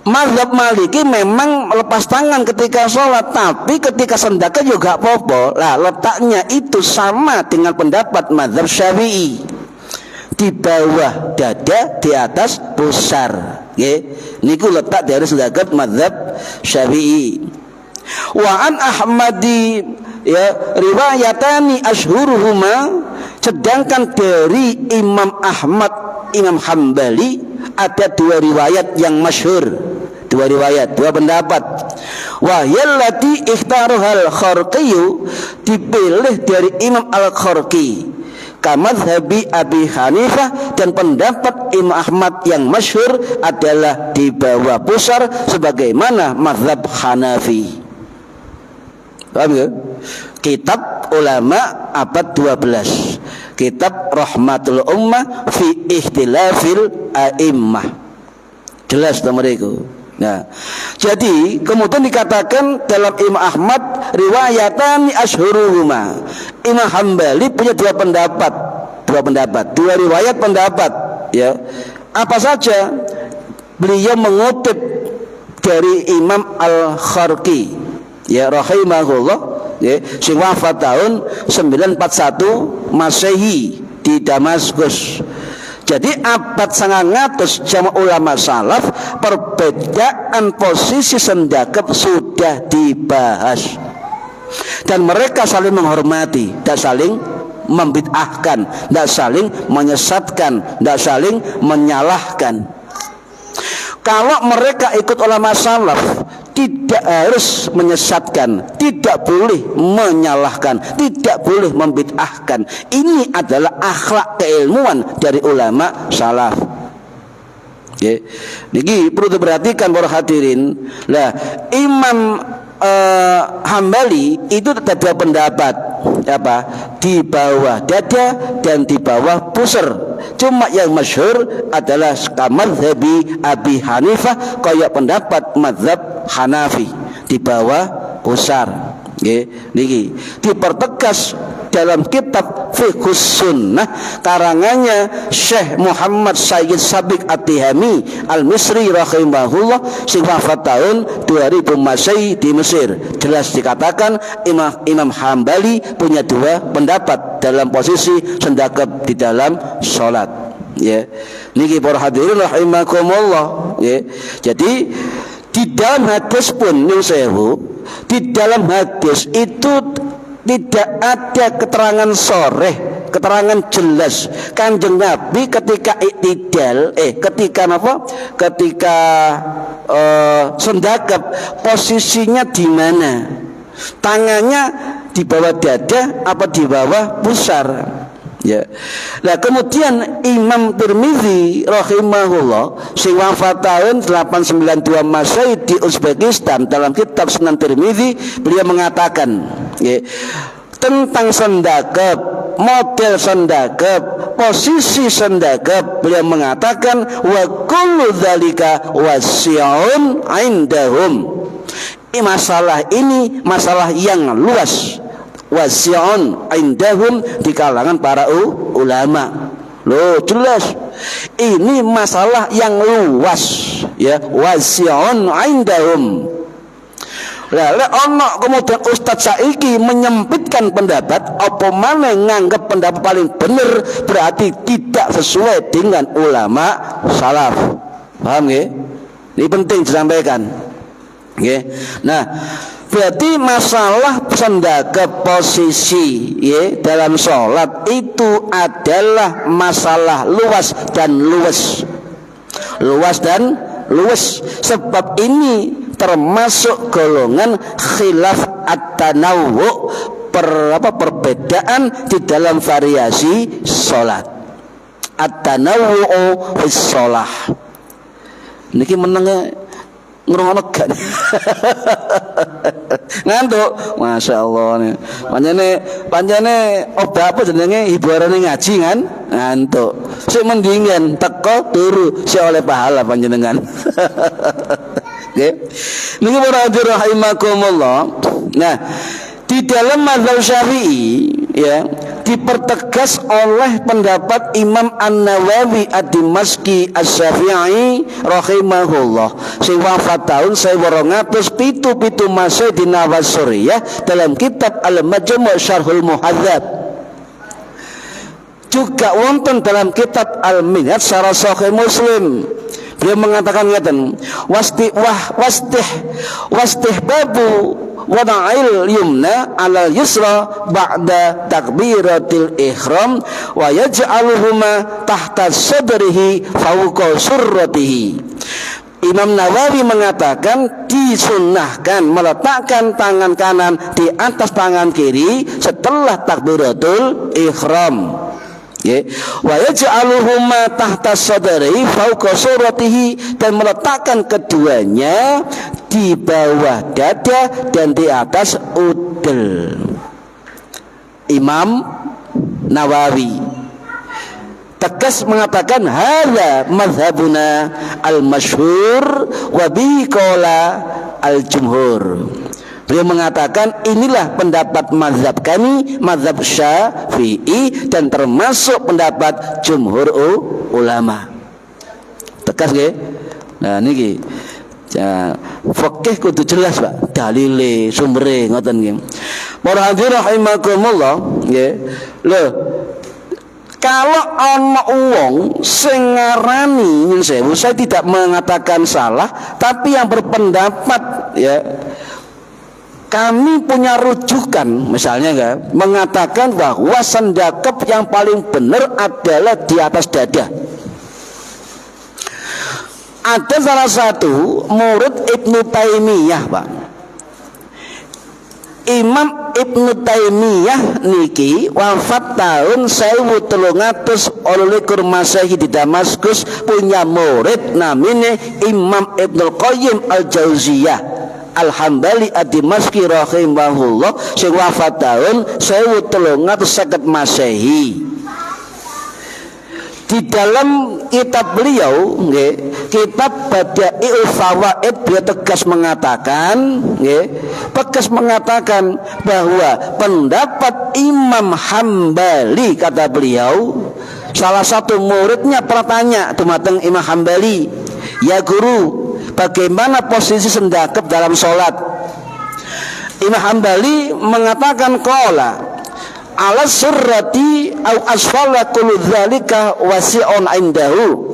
Mazhab Maliki memang lepas tangan ketika sholat, tapi ketika sendakep juga apa-apa. Lah, letaknya itu sama dengan pendapat mazhab Syafi'i, di bawah dada, di atas pusar, ya. Niku letak dari sendakep mazhab Syafi'i. Wa an Ahmadi, ya, riwayatani ashhuruhuma, sedangkan dari Imam Ahmad, Imam Hambali ada dua riwayat yang masyhur, dua riwayat, dua pendapat. Wa yallati ikhtaruhal Kharqi, dipilih dari Imam Al-Kharqi, kamadhabi Abi Hanifah, dan pendapat Imam Ahmad yang masyhur adalah di bawah pusar sebagaimana mazhab Hanafi. Paham ya? Kitab ulama abad 12, kitab Rahmatul Ummah fi Ikhtilafil A'immah, jelas nomor itu. Nah, jadi kemudian dikatakan dalam Imam Ahmad riwayatani ashhuruhuma, Imam Hambali punya dua pendapat, dua riwayat pendapat, ya. Apa saja? Beliau mengutip dari Imam Al-Kharqi, ya, rahimahullah, ya, sing wafat tahun 941 Masehi di Damaskus. Jadi abad 900 jama ulama salaf, perbedaan posisi sendakep sudah dibahas, dan mereka saling menghormati, tidak saling membid'ahkan, tidak saling menyesatkan, tidak saling menyalahkan. Kalau mereka ikut ulama salaf, tidak harus menyesatkan, tidak boleh menyalahkan, tidak boleh membid'ahkan. Ini adalah akhlak keilmuan dari ulama salaf. Ya, niki perlu diperhatikan para hadirin. Lah, Imam Hambali itu ada dua pendapat, apa? Di bawah dada dan di bawah pusar. Cuma yang masyhur adalah kamadhabi Abi Hanifah, kayak pendapat mazhab Hanafi, di bawah pusar. Niki dipertegas dalam kitab Fiqhus Sunnah karangannya Syekh Muhammad Sayyid Sabiq At-Tihami Al-Misri rahimahullah, sing wafat tahun 2000 Masehi di Mesir. Jelas dikatakan Imam Hambali punya dua pendapat dalam posisi sendakep di dalam sholat, ya. Niki para hadirin rahimakumullah, ya. Jadi di dalam hadis pun di dalam hadis itu tidak ada keterangan soreh, keterangan jelas Kanjeng Nabi ketika iktidal, ketika sendakep posisinya di mana, tangannya di bawah dada apa di bawah pusar, ya. Nah, kemudian Imam Tirmidzi rahimahullah sing wafat tahun 892 Masehi di Uzbekistan, dalam kitab Sunan Tirmidzi beliau mengatakan, ya, tentang sendakep, model sendakep, posisi sendakep, beliau mengatakan wa kullu dzalika wasi'un indahum. Masalah ini masalah yang luas, wasi'un indahum, di kalangan para ulama. Loh, jelas ini masalah yang luas, ya, wasi'un indahum. Lah ono kemudian Ustadz saiki menyempitkan pendapat, apa mana nganggap pendapat paling benar berarti tidak sesuai dengan ulama salaf. Paham nggih? Ini penting disampaikan. Nggih. Nah, berarti masalah sendakep posisi ya dalam sholat itu adalah masalah luas dan luwes. Luas dan luwes. Sebab ini termasuk golongan khilaf at-tanawwu, perbedaan di dalam variasi sholat. At-tanawwu fis sholah. Niki menenge ngrungokno gak? Ngantuk. Masya Allah nih. Panjane obah apa jenenge hiburane ngaji kan? Ngantuk. Sik mendingan teko turu si oleh pahala panjenengan. Oke. Niki para hadirin rahimakumullah. Nah, di dalam mazhab Syafi'i ya dipertegas oleh pendapat Imam An-Nawawi Ad-Dimashqi Asy-Syafi'i rahimahullah sing wafat tahun 1277 Masehi di Nawasuriyah dalam kitab Al-Majmu' Syarhul Muhadzab. Juga wonten dalam kitab Al-Minhaj Syarah Sahih Muslim. Beliau mengatakan ngeten, wastih babu wada'il yumna ala yusra ba'da takbiratil ihram wa yaj'aluhuma tahta sadrihi fawqa surratihi. Imam Nawawi mengatakan disunnahkan meletakkan tangan kanan di atas tangan kiri setelah takbiratul ihram. Wa yaj'aluhuma tahta sadrihi fawqa surratihi, dan meletakkan keduanya di bawah dada dan di atas udel. Imam Nawawi tegas mengatakan hadza mazhabuna al-masyhur wa bihi qala al-jumhur. Beliau mengatakan inilah pendapat mazhab kami, mazhab Syafi'i, dan termasuk pendapat jumhur ulama. Tegas nggih? Nah niki fikih kudu jelas, Pak. Dalile, sumbere ngoten nggih. Para hadirin rahimakumullah, nggih. Lho, kalau ana wong sing ngarani nyun sewu, saya tidak mengatakan salah, tapi yang berpendapat ya kami punya rujukan misalnya kan, mengatakan bahwa sendakep yang paling benar adalah di atas dada. Ada salah satu murid Ibnu Taimiyah, Pak. Imam Ibnu Taimiyah niki wafat tahun 1300 Masehi di Damaskus, punya murid namanya Imam Ibnul Qayyim Al-Jauziyah Al-Hambali Ad-Dimashqi rahimahullah sing wafat tahun 1350 Masehi. Di dalam kitab beliau, kitab Bada'iul Fawaid, beliau tegas mengatakan, bahwa pendapat Imam Hambali, kata beliau, salah satu muridnya bertanya dumateng Imam Hambali, ya guru, bagaimana posisi sendakep dalam sholat? Imam Hambali mengatakan qala ala surrati au asfala kullu dzalika wasi'un indahu.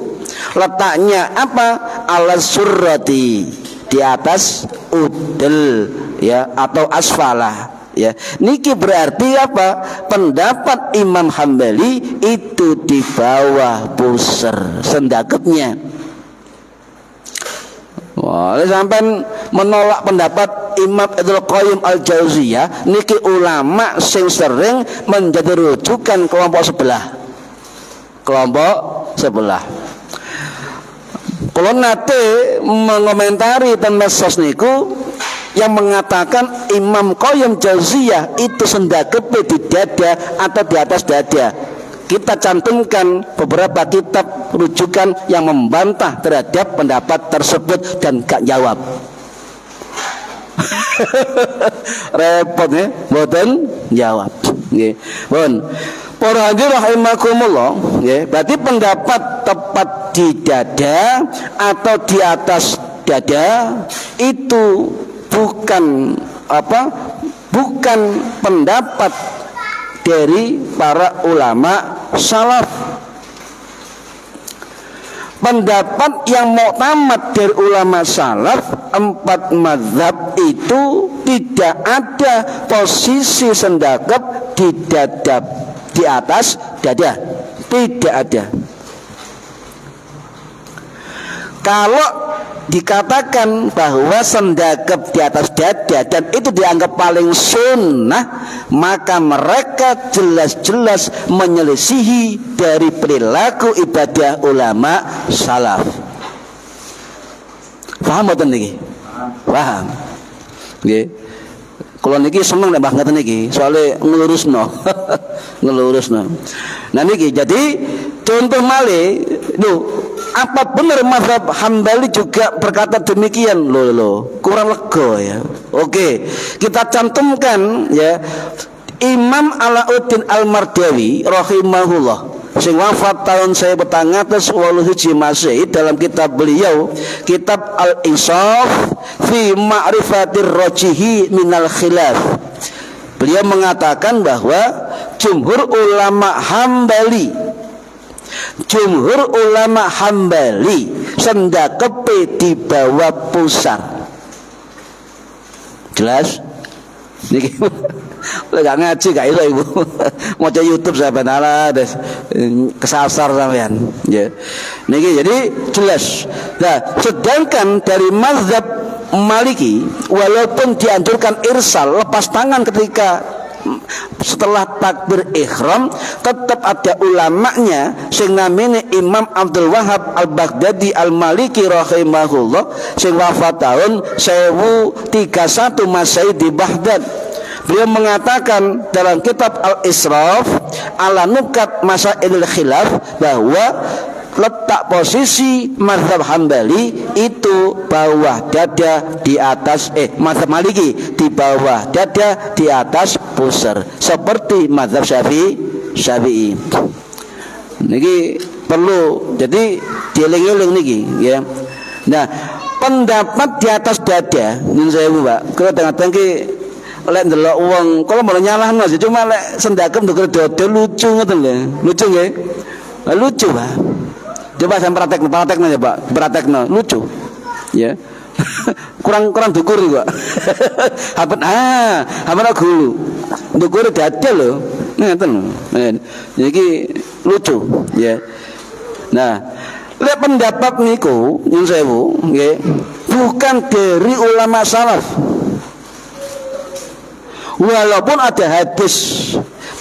Letaknya apa? Ala surrati, di atas udel ya, atau asfala ya. Niki berarti apa? Pendapat Imam Hambali itu di bawah pusar sendakepnya. Wah, sampai menolak pendapat Imam Ibnul Qayyim Al-Jauziyah niki ulama sing sering menjadi rujukan kelompok sebelah. Kalau nate mengomentari tentang medsos niku yang mengatakan Imam Qayyim Jauziyah itu sendakepe di dada atau di atas dada. Kita cantumkan beberapa kitab rujukan yang membantah terhadap pendapat tersebut dan gak jawab. Repot ya, boten jawab. Nggih. Pun para hadirin rahimakumullah, nggih. Berarti pendapat tepat di dada atau di atas dada itu bukan bukan pendapat dari para ulama salaf. Pendapat yang muktamad dari ulama salaf 4 mazhab itu tidak ada posisi sendakep di dada di atas dada, tidak ada. Kalau dikatakan bahwa sendakep di atas dada dan itu dianggap paling sunnah, maka mereka jelas-jelas menyelisihi dari perilaku ibadah ulama salaf. Paham mboten niki? Paham. Nggih. Kula niki seneng nek mbah ngoten niki, soalé ngelurusno. Ngelurusno. Nah niki jadi contoh malih, lho, apa benar mazhab Hambali juga berkata demikian? Loh, kurang lega ya. Oke, kita cantumkan ya Imam Alauddin Al-Mardawi rahimahullah, sing wafat tahun 1481 Masehi, dalam kitab beliau kitab Al-Insaf fi Ma'rifatir Rajihi minal Khilaf, beliau mengatakan bahwa jumhur ulama Hambali sendakepe di bawah pusar. Jelas? Niki gak ngaji gak iso ibu. Maca YouTube sampean ala kesasar sampean. Ya. Niki jadi jelas. Nah, sedangkan dari mazhab Maliki walaupun dianjurkan irsal, lepas tangan ketika setelah takbir ihram, tetap ada ulamanya sing namanya Imam Abdul Wahab Al-Baghdadi Al-Maliki rahimahullah, sing wafat tahun 1031 Masehi di Baghdad. Beliau mengatakan dalam kitab Al-Israf ala Nukat Masailul Khilaf bahwa letak posisi mazhab Hambali itu bawah dada di atas mazhab Maliki di bawah dada di atas pusar, seperti mazhab Syafi'i. Niki perlu jadi dieling-eling niki ya. Nah, pendapat di atas dada nyun sewu Pak, kula tengah-tengah ki lek ndelok wong kula malah nyalahno aja, cuma lek sendakem ndukur dada lucu ngoten lho. Lucu nggih? Lucu Pak. Coba saya praktekno ya Pak, praktekno lucu, ya. kurang dukur juga. Hampir gulu, dukur dada loh, ngeten. Jadi lucu, ya. Nah, lihat pendapat niku, nyun sewu, nggih, bukan dari ulama salaf. Walaupun ada hadis,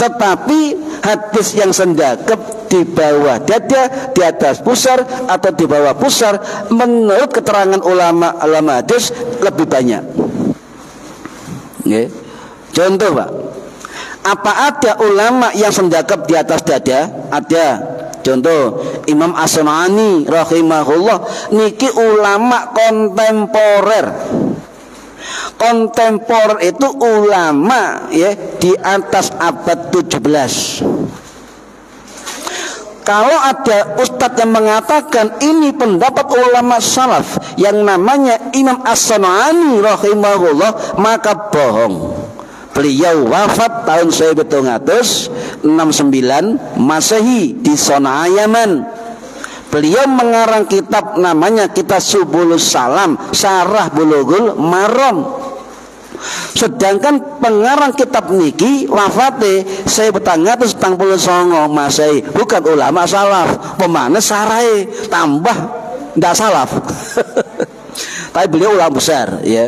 tetapi hadis yang sendakep di bawah dada, di atas pusar atau di bawah pusar, menurut keterangan ulama hadis lebih banyak. Okay. Contoh Pak, apa ada ulama yang sendakep di atas dada? Ada. Contoh Imam As-San'ani rahimahullah, niki ulama kontemporer. Kontemporer itu ulama ya di atas abad 17. Kalau ada ustadz yang mengatakan ini pendapat ulama salaf yang namanya Imam As-San'ani rahimahullah, maka bohong. Beliau wafat tahun 1769 Masehi di Sana'a, Yaman. Beliau mengarang kitab namanya Kitab Subulus Salam, Syarah Bulughul Maram. Sedangkan pengarang kitab niki wafate 1979 Masehi, bukan ulama salaf. Pemana sarai tambah ndak salaf. Tapi beliau ulama besar ya.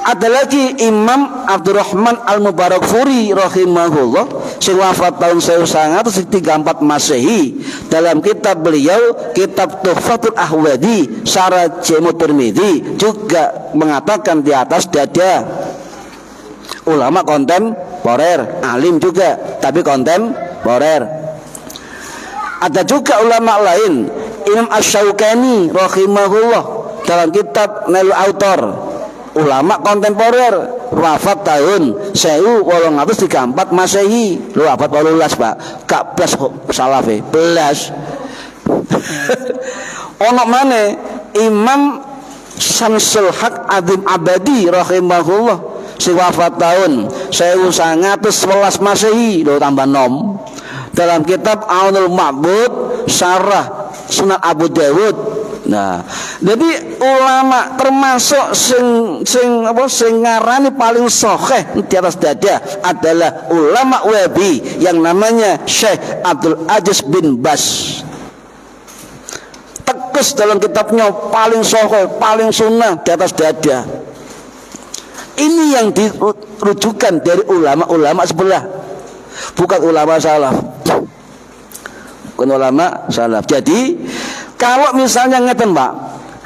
Ada lagi Imam Abdurrahman Al-Mubarakfuri rahimahullah sing wafat tahun 1934 Masehi. Dalam kitab beliau, kitab Tuhfatul Ahwadi Syarah Jami' Tirmidzi, juga mengatakan di atas dada. Ulama kontemporer, alim juga, tapi kontemporer. Ada juga ulama lain, Imam Asy-Syaukani rahimahullah dalam kitab Nailul Autor, ulama kontemporer, wafat tahun 1834 Masehi. Lu wafat 18 Pak, gak belas salafe, belas. Ono maneh Imam Syamsul Haq Adzim Abadi rahimahullah sing wafat tahun 1911 Masehi, lo tambah nom. Dalam kitab Aunul Ma'bud Syarah Sunan Abu Dawud. Nah, jadi ulama termasuk sing ngarani paling sahih di atas dada adalah ulama Wahabi yang namanya Syekh Abdul Aziz bin Bas. Tegas dalam kitabnya paling sahih, paling sunnah di atas dada. Ini yang dirujukan dari ulama-ulama sebelah, bukan ulama salaf. Bukan ulama salaf. Jadi kalau misalnya ngeten Pak,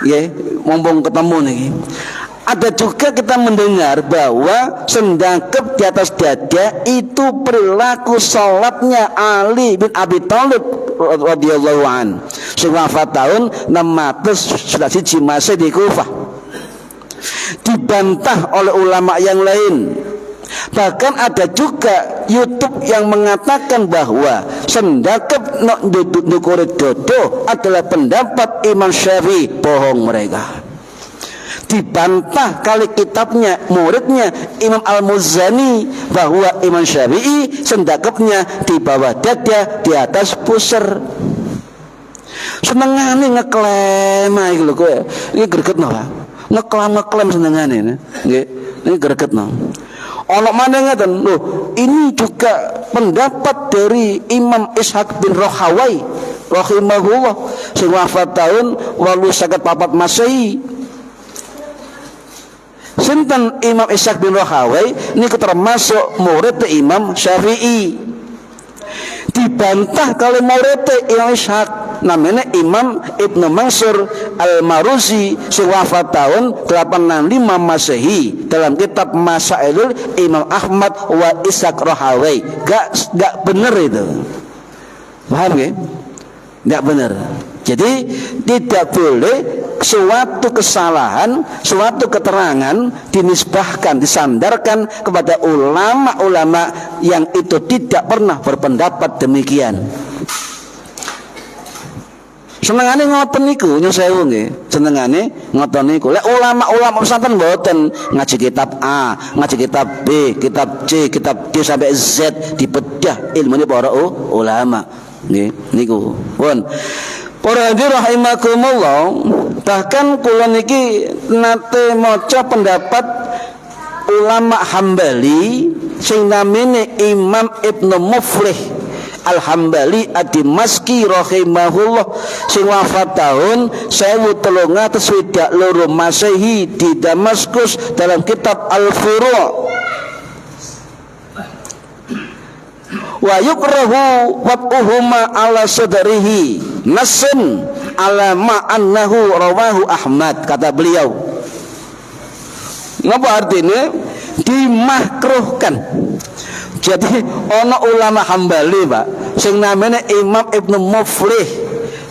ya, mumpung ketemu nih, ada juga kita mendengar bahwa sendangkep di atas dada itu perilaku sholatnya Ali bin Abi Thalib radhiyallahu an, sing wafat tahun 611 Masehi di Kufah. Dibantah oleh ulama yang lain. Bahkan ada juga YouTube yang mengatakan bahwa sendakep nok ndukure dodo adalah pendapat Imam Syafi'i. Bohong mereka. Dibantah kali kitabnya muridnya Imam Al-Muzani bahwa Imam Syafi'i sendakepnya di bawah dada, di atas pusar. Senengane ngeklaim iki lho kowe. Iki gregetno Pak. Ngeklaim senengane nggih. Ini gregetno. Ono maneh ngeten lho, ini juga pendapat dari Imam Ishaq bin Rahawai rahimahullah sing wafat tahun 854 Masehi. Sinten Imam Ishaq bin Rahawai niku termasuk murid Imam Syafi'i. Dibantah kali murid Imam Ishaq, namanya Imam Ibnu Mansur Al-Maruzi sing wafat tahun 865 Masehi dalam kitab Masailul Imam Ahmad wa Ishaq Rahawai. Gak bener itu. Paham ya? Gak bener. Jadi tidak boleh suatu kesalahan, suatu keterangan dinisbahkan, disandarkan kepada ulama-ulama yang itu tidak pernah berpendapat demikian. Senengane ngoten niku nyuwun sewu nggih. Senengane ngoten niku. Lek ulama-ulama pesantren mboten ngaji kitab A, ngaji kitab B, kitab C, kitab D sampai Z, dibedah ilmune para ulama. Nggih, niku. Pun para hadirin rahimakumullah, bahkan kula niki nate maca pendapat ulama Hambali sing namine Imam Ibnu Muflih Al-Hambali Ad-Dimashqi rahimahullah sing wafat tahun 1362 Masehi di Damaskus dalam kitab Al-Furu'. Wa yukrahu wat'uhuma ala sadrihi nasun ala ma annahu rawahu Ahmad, kata beliau. Ngapa artinya? Dimakruhkan. Jadi ono ulama Hambali Pak sing namanya Imam Ibnu Muflih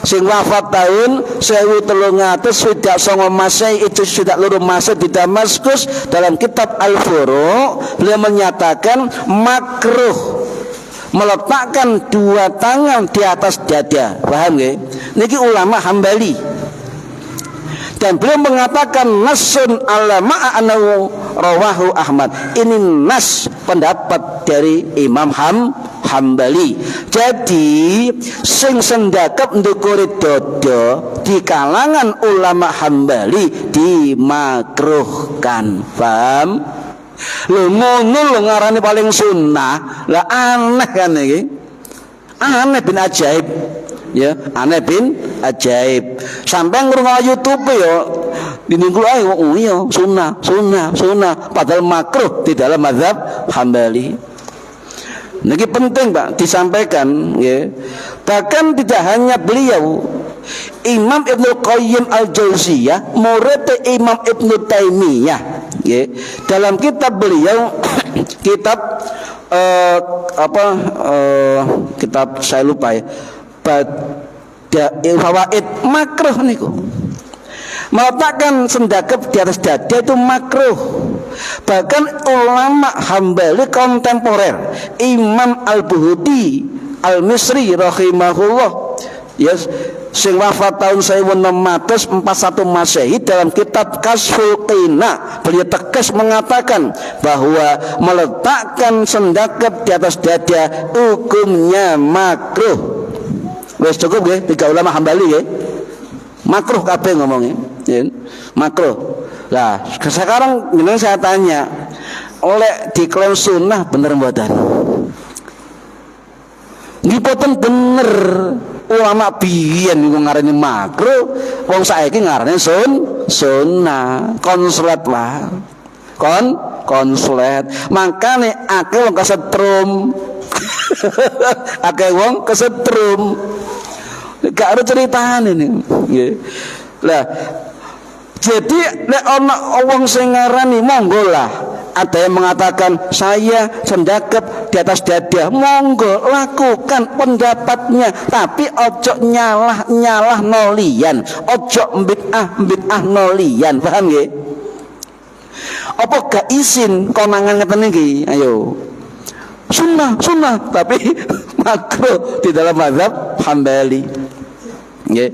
sing wafat tahun 1359 Masehi itu sudah luru masa di Damaskus dalam kitab Al-Furu'. Beliau menyatakan makruh meletakkan dua tangan di atas dada. Paham nggih? Niki ulama Hambali. Dan beliau mengatakan nasun ala ma'anahu rawahu Ahmad. Ini nas pendapat dari Imam Hambali. Jadi sing sendakep ndukure dodo di kalangan ulama Hambali dimakruhkan. Paham? Lho ngono lho ngarane paling sunnah. Lah aneh kan iki. Aneh bin ajaib. ya aneh bin ajaib. Sampai ngrungokno YouTube ya diningkul ae wong iya sunnah padahal makruh di dalam mazhab Hambali. Niki penting Pak disampaikan ya. Bahkan tidak hanya beliau, Imam Ibnu Qayyim Al-Jauziyah murid Imam Ibnu Taimiyah ya. Dalam kitab beliau kitab kitab saya lupa ya. Fawaid makruh niku. Meletakkan sendakep di atas dada itu makruh. Bahkan ulama Hambali kontemporer Imam Al-Buhudi Al-Misri rahimahullah ya sing wafat tahun 1641 Masehi, dalam kitab Kasful Qina beliau tegas mengatakan bahwa meletakkan sendakep di atas dada hukumnya makruh. Wes cukup nggih tiga ulama Hambali nggih. Makruh kabeh ngomongnya, ya. Makruh. Lah, sekarang ini saya tanya, oleh diklaim sunnah bener mboten? Nggih boten bener. Ulama biyen niku ngarani makruh, wong saiki ngarani sunnah. Konslet wae. Konslet. Makane akeh wong kesetrum. Akeh wong kesetrum. Gak ada ceritane nih. Nggih. Lah jadi nek ana wong sing ngarani monggo lah. Ada yang mengatakan saya sendakep di atas dada, monggo lakukan pendapatnya, tapi ojo nyalah nolian, ojo bid'ah nolian, paham nggih? Apa gak izin konangan ngeten iki? Ayo. Sunnah tapi makruh di dalam mazhab Hambali. Nggih.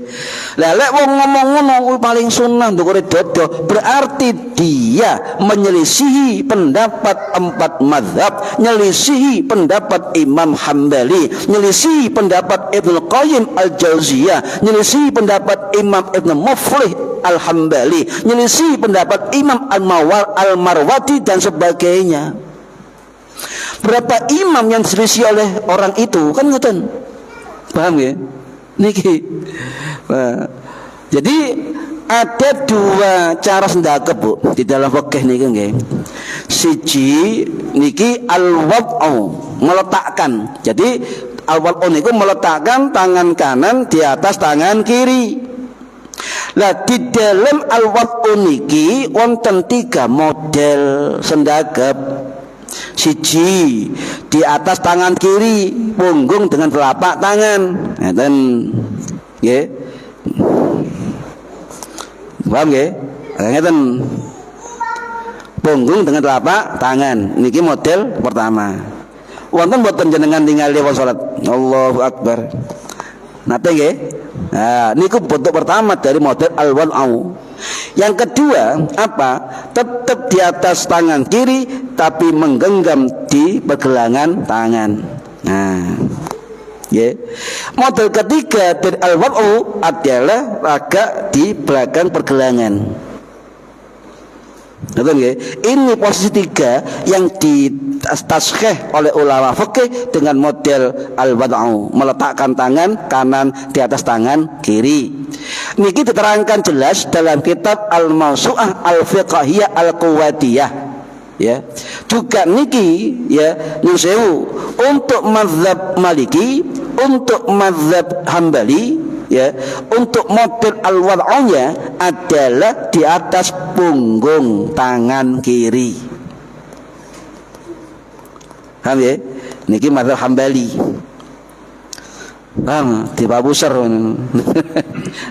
Lah lek wong ngomong ngono paling sunnah ndukure dodo, berarti dia menyelisihi pendapat empat mazhab, menyelisihi pendapat Imam Hambali, menyelisihi pendapat Ibnu Qayyim Al-Jauziyah, menyelisihi pendapat Imam Ibnu Muflih Al-Hambali, menyelisihi pendapat Imam Al-Marwazi dan sebagainya. Berapa imam yang diselisih oleh orang itu kan ngoten. Paham ya? Niki. Nah, jadi ada dua cara sendakep Bu di dalam fikih niki nggih. Siji niki al-wad'u, meletakkan. Jadi al-wad'u niku meletakkan tangan kanan di atas tangan kiri. Lah di dalam al-wad'u niki wonten 3 model sendakep. Siji di atas tangan kiri, punggung dengan telapak tangan. Ngeten. Nggih. Paham nggih? Ngeten. Punggung dengan telapak tangan. Niki model pertama. Wonten boten jenengan ningali wong salat? Allahu Akbar. Nate nggih? Nah, niku bentuk pertama dari model al-wad'u. Yang kedua apa? Tetap di atas tangan kiri tapi menggenggam di pergelangan tangan. Nah, ya. Model ketiga dari al-wad'u adalah raga di belakang pergelangan. Betul nggih? Ini posisi 3 yang ditashkhih oleh ulama fikih dengan model al-wad'u, meletakkan tangan kanan di atas tangan kiri. Niki diterangkan jelas dalam kitab Al-Mawsu'ah Al-Fiqhiyah Al-Quwadiyah. Ya. Juga niki ya nyun sewu untuk mazhab Maliki, untuk mazhab Hambali ya, untuk model al-wad'unya adalah di atas punggung tangan kiri. Paham ya? Niki mazhab Hambali. Paham? Di Babusar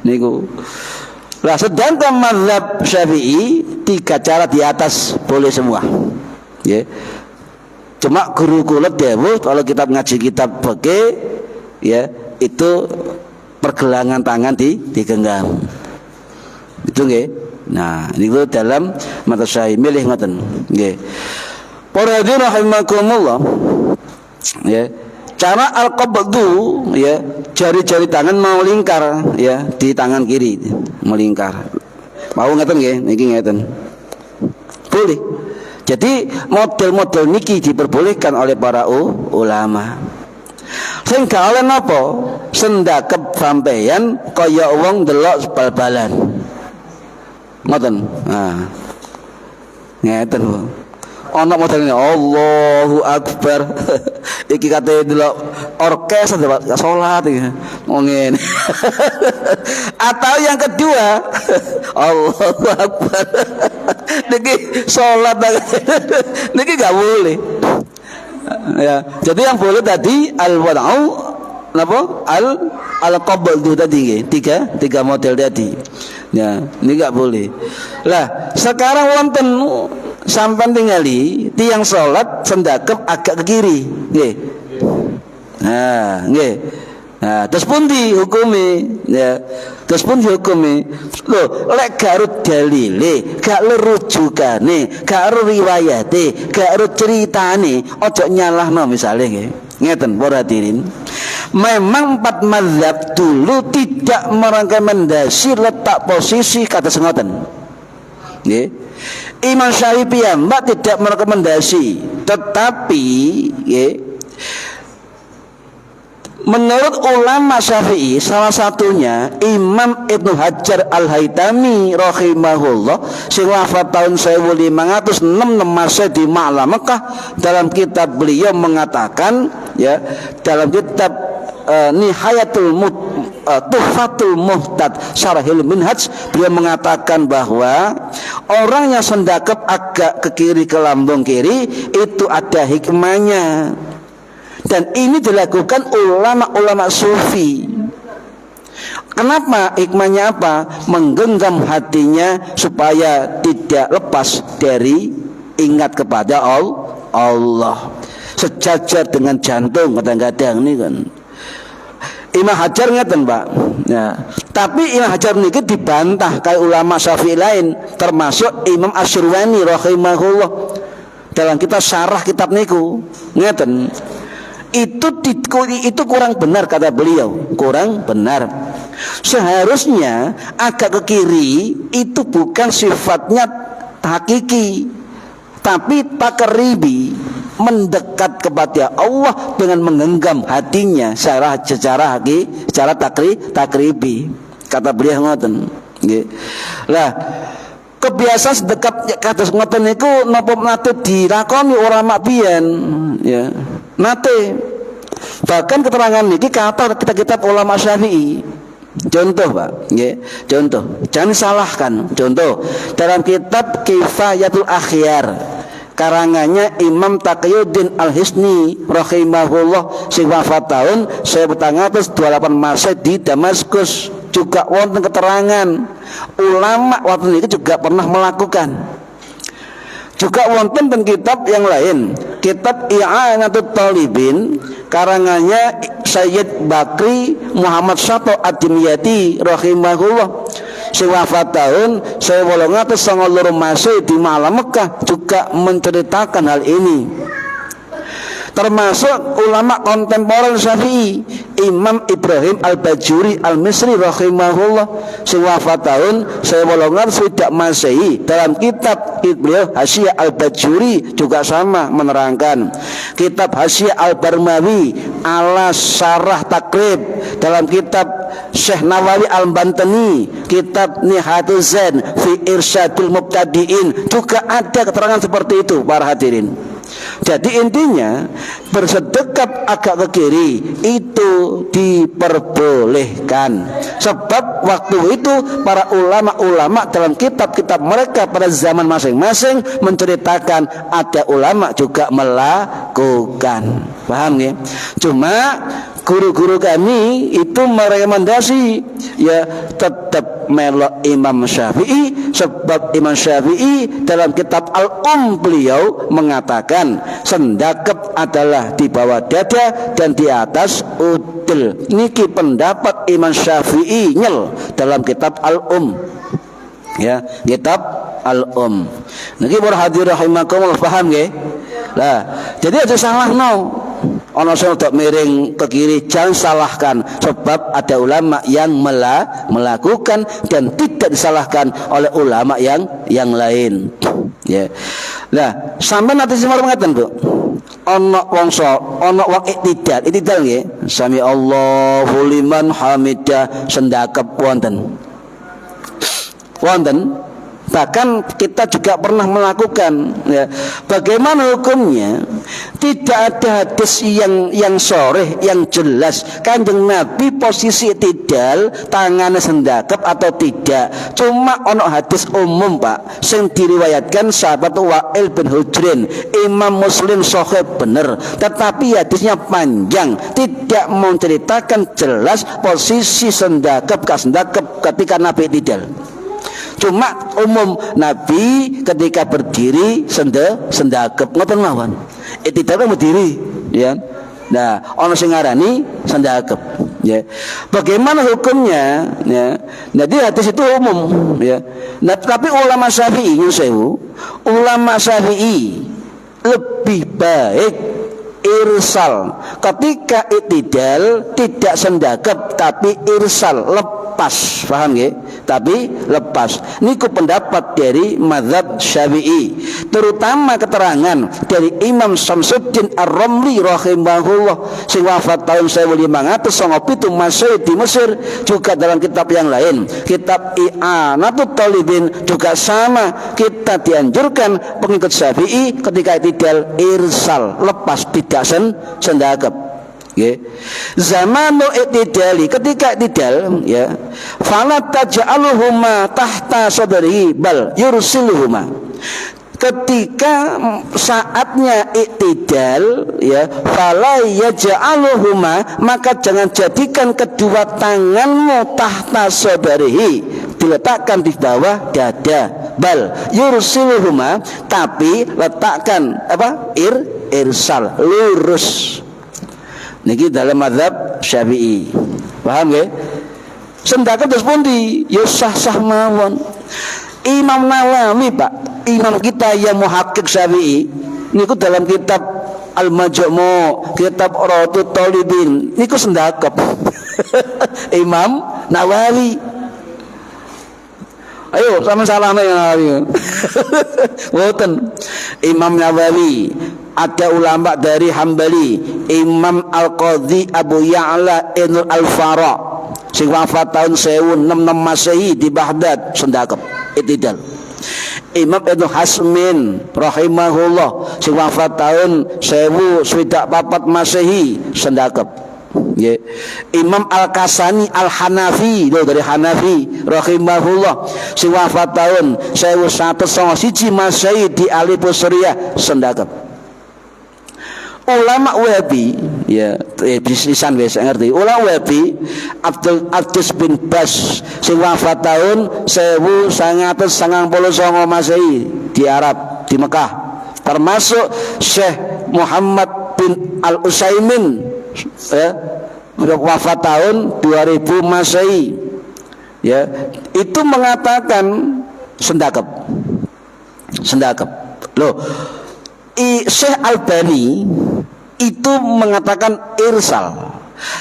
niku. Lah sedangkan mazhab Syafi'i 3 cara di atas boleh semua. Ya. Cuma guru kula dawuh kalau kita ngaji kitab fikih ya, itu pergelangan tangan digenggam. Itu nggih. Nah, niku dalam mata Syafi'i milih ngoten. Nggih. Para hadirin rahimakumullah. Ya. Cara al-qabdu ya, jari-jari tangan mau lingkar ya di tangan kiri, melingkar. Mau ngeten nggih, niki ngeten. Boleh. Jadi model-model niki diperbolehkan oleh para ulama. Sing gak oleh napa? Sendakep sampeyan kaya wong delok bal-balan. Ngoten. Nah. Ngeten, Bu. Ana modelnya Allahu Akbar. Iki kate delok orkes gak salat iki. Ngene. Atau yang kedua, Allahu Akbar. Niki salat niki gak boleh. Ya, jadi yang boleh tadi al-wad'u napa? Al-qabdu tadi tiga model tadi. Ya, ini enggak boleh. Lah, sekarang wonten sampean tingali tiang salat sendakep agak ke kiri, nggih. Nah, nggih. Nah, terus pundi hukume? Ya. Terus pundi hukume? Lho, lek gak ro dalile, gak ro rujukane, gak ro riwayate, gak ro ceritane, ojo nyalahno misale nggih. Ngeten para hadirin. Memang 4 mazhab dulu tidak merekomendasi letak posisi kata sengoten. Nggih. Imam Syafi'i mbak tidak merekomendasi, tetapi nggih, menurut ulama Syafi'i salah satunya Imam Ibnu Hajar Al-Haytami rahimahullah sing wafat tahun 1506 Masehi di Ma'la Mekah, dalam kitab beliau mengatakan ya, dalam kitab Nihayatul Tuhfatul Muhtad Syarahil Minhaj, beliau mengatakan bahwa orang yang sendakep agak ke kiri, ke lambung kiri, itu ada hikmahnya. Dan ini dilakukan ulama-ulama sufi. Kenapa? Hikmahnya apa? Menggenggam hatinya supaya tidak lepas dari ingat kepada Allah. Sejajar dengan jantung kadang-kadang ini kan. Imam Hajar ngeten, Pak. Ya. Tapi Imam Hajar niki dibantah kayak ulama Syafi'i lain, termasuk Imam Asyurwani rahimahullah. Dalam kitab syarah kitab niku ngeten. Itu kurang benar kata beliau, kurang benar. Seharusnya agak ke kiri itu bukan sifatnya hakiki, tapi takribi, mendekat kepada Allah dengan menggenggam hatinya secara takribi. Kata beliau ngoten. Nggih. Lah, kebiasaan sedekat kados ngoten niku napa nate dilakoni ulama biyen, ya. Nate. Bahkan keterangan niki kata kitab ulama Syafi'i. Contoh, Pak, nggih. Contoh, jangan salahkan. Contoh, dalam kitab Kifayatul Akhyar karangannya Imam Taqiyuddin Al-Hisni rahimahullah sing wafat tahun 1928 Masehi di Damaskus, juga wonten keterangan ulama waktu itu juga pernah melakukan. Juga wonten dan kitab yang lain, kitab I'anatut Talibin karangannya Sayyid Bakri Muhammad Syato Ad-Dimyati rahimahullah sing wafat tahun 1892 Masehi di Ma'la Mekah, juga menceritakan hal ini. Termasuk ulama kontemporer Syafi'i Imam Ibrahim Al-Bajuri Al-Misri rahimahullah sing wafat tahun 1800 Masehi, dalam kitab beliau Hasyiah Al-Bajuri juga sama menerangkan. Kitab Hasyiah Al-Barmawi ala Syarah Takrib, dalam kitab Syekh Nawawi Al-Bantani kitab Nihatul Zain fi Irsyadul Mubtadi'in juga ada keterangan seperti itu para hadirin. Jadi intinya bersedekap agak ke kiri itu diperbolehkan, sebab waktu itu para ulama-ulama dalam kitab-kitab mereka pada zaman masing-masing menceritakan ada ulama juga melakukan. Paham ya? Cuma guru-guru kami itu merekomendasi ya tetap melok Imam Syafi'i, sebab Imam Syafi'i dalam kitab beliau mengatakan sendakep adalah di bawah dada dan di atas udel. Niki pendapat Imam Syafi'i nyel dalam kitab ya, kitab niki berhadir rahimakumullah. Paham nggih? Lah, jadi aja salah ono sing miring ke kiri, jangan salahkan, sebab ada ulama yang melakukan dan tidak disalahkan oleh ulama yang lain. Ya. Nah, sampai nanti semua mengatakan, Bu, ana wong iktidal nggih, sami Allahu liman hamidah sendakep wonten. Bahkan kita juga pernah melakukan ya. Bagaimana hukumnya? Tidak ada hadis yang sharih yang jelas Kanjeng Nabi posisi iktidal tangannya sendakep atau tidak. Cuma ono hadis umum Pak sing diriwayatkan sahabat Wa'il bin Hujrin, Imam Muslim sahih bener, tetapi hadisnya panjang, tidak menceritakan jelas posisi sendakep ketika Nabi iktidal. Cuma umum Nabi ketika berdiri sendakep ngoten mawon. Iktidal berdiri ya. Nah, ana sing ngarani sendakep ya. Bagaimana hukumnya ya? Jadi hadis itu umum ya. Nah, tapi ulama Syafi'i ulama Syafi'i lebih baik irsal ketika iktidal, tidak sendakep tapi irsal, lepas, paham nggih? Tapi lepas. Niku pendapat dari mazhab Syafi'i, terutama keterangan dari Imam Syamsuddin Ar-Ramli rahimahullah sing wafat tahun 1597 Masehi di Mesir, juga dalam kitab yang lain, kitab I'anatut Talibin juga sama. Kita dianjurkan pengikut Syafi'i ketika iktidal irsal, lepas, tidak sendakep. Okay. Zamanul iktidali, ketika iktidal ya, fala taj'aluhuma tahta sadrihi bal yursiluhuma. Ketika saatnya iktidal ya, fala yaj'aluhuma, maka jangan jadikan kedua tanganmu tahta sadrihi, diletakkan di bawah dada, bal yursiluhuma, tapi letakkan irsal, lurus. Niki dalam mazhab Syafi'i. Paham nggih? Sendakep terus pundi? Ya sah-sah mawon. Imam Nawawi, Pak, imam kita yang muhakkik Syafi'i, niku dalam kitab Al-Majmu', kitab Rawdatut Talibin, niku sendakep. Imam Nawawi. Ayo sama salahnya Nawawi. Woten. Imam Nawawi. Ada ulama dari Hambali, Imam Al-Qadhi Abu Ya'la Ibn Al-Fara sing wafat tahun 1066 Masehi di Baghdad, sendakep iktidal. Imam Ibn Hasmin rahimahullah sing wafat tahun 1024 Masehi, sendakep. Yeah. Imam Al-Kasani Al-Hanafi dari Hanafi rahimahullah sing wafat tahun 1191 Masehi di Aleppo Suriah, sendakep. Ulama Wahabi ya, lisan wis ngerti. Ulama Wahabi Abdul Aziz bin Bas sing wafat tahun 1999 Masehi di Arab, di Mekah, termasuk Syekh Muhammad bin Al-Utsaimin ya, wafat tahun 2000 Masehi ya, itu mengatakan sendakep. Loh, Syekh Albani itu mengatakan irsal.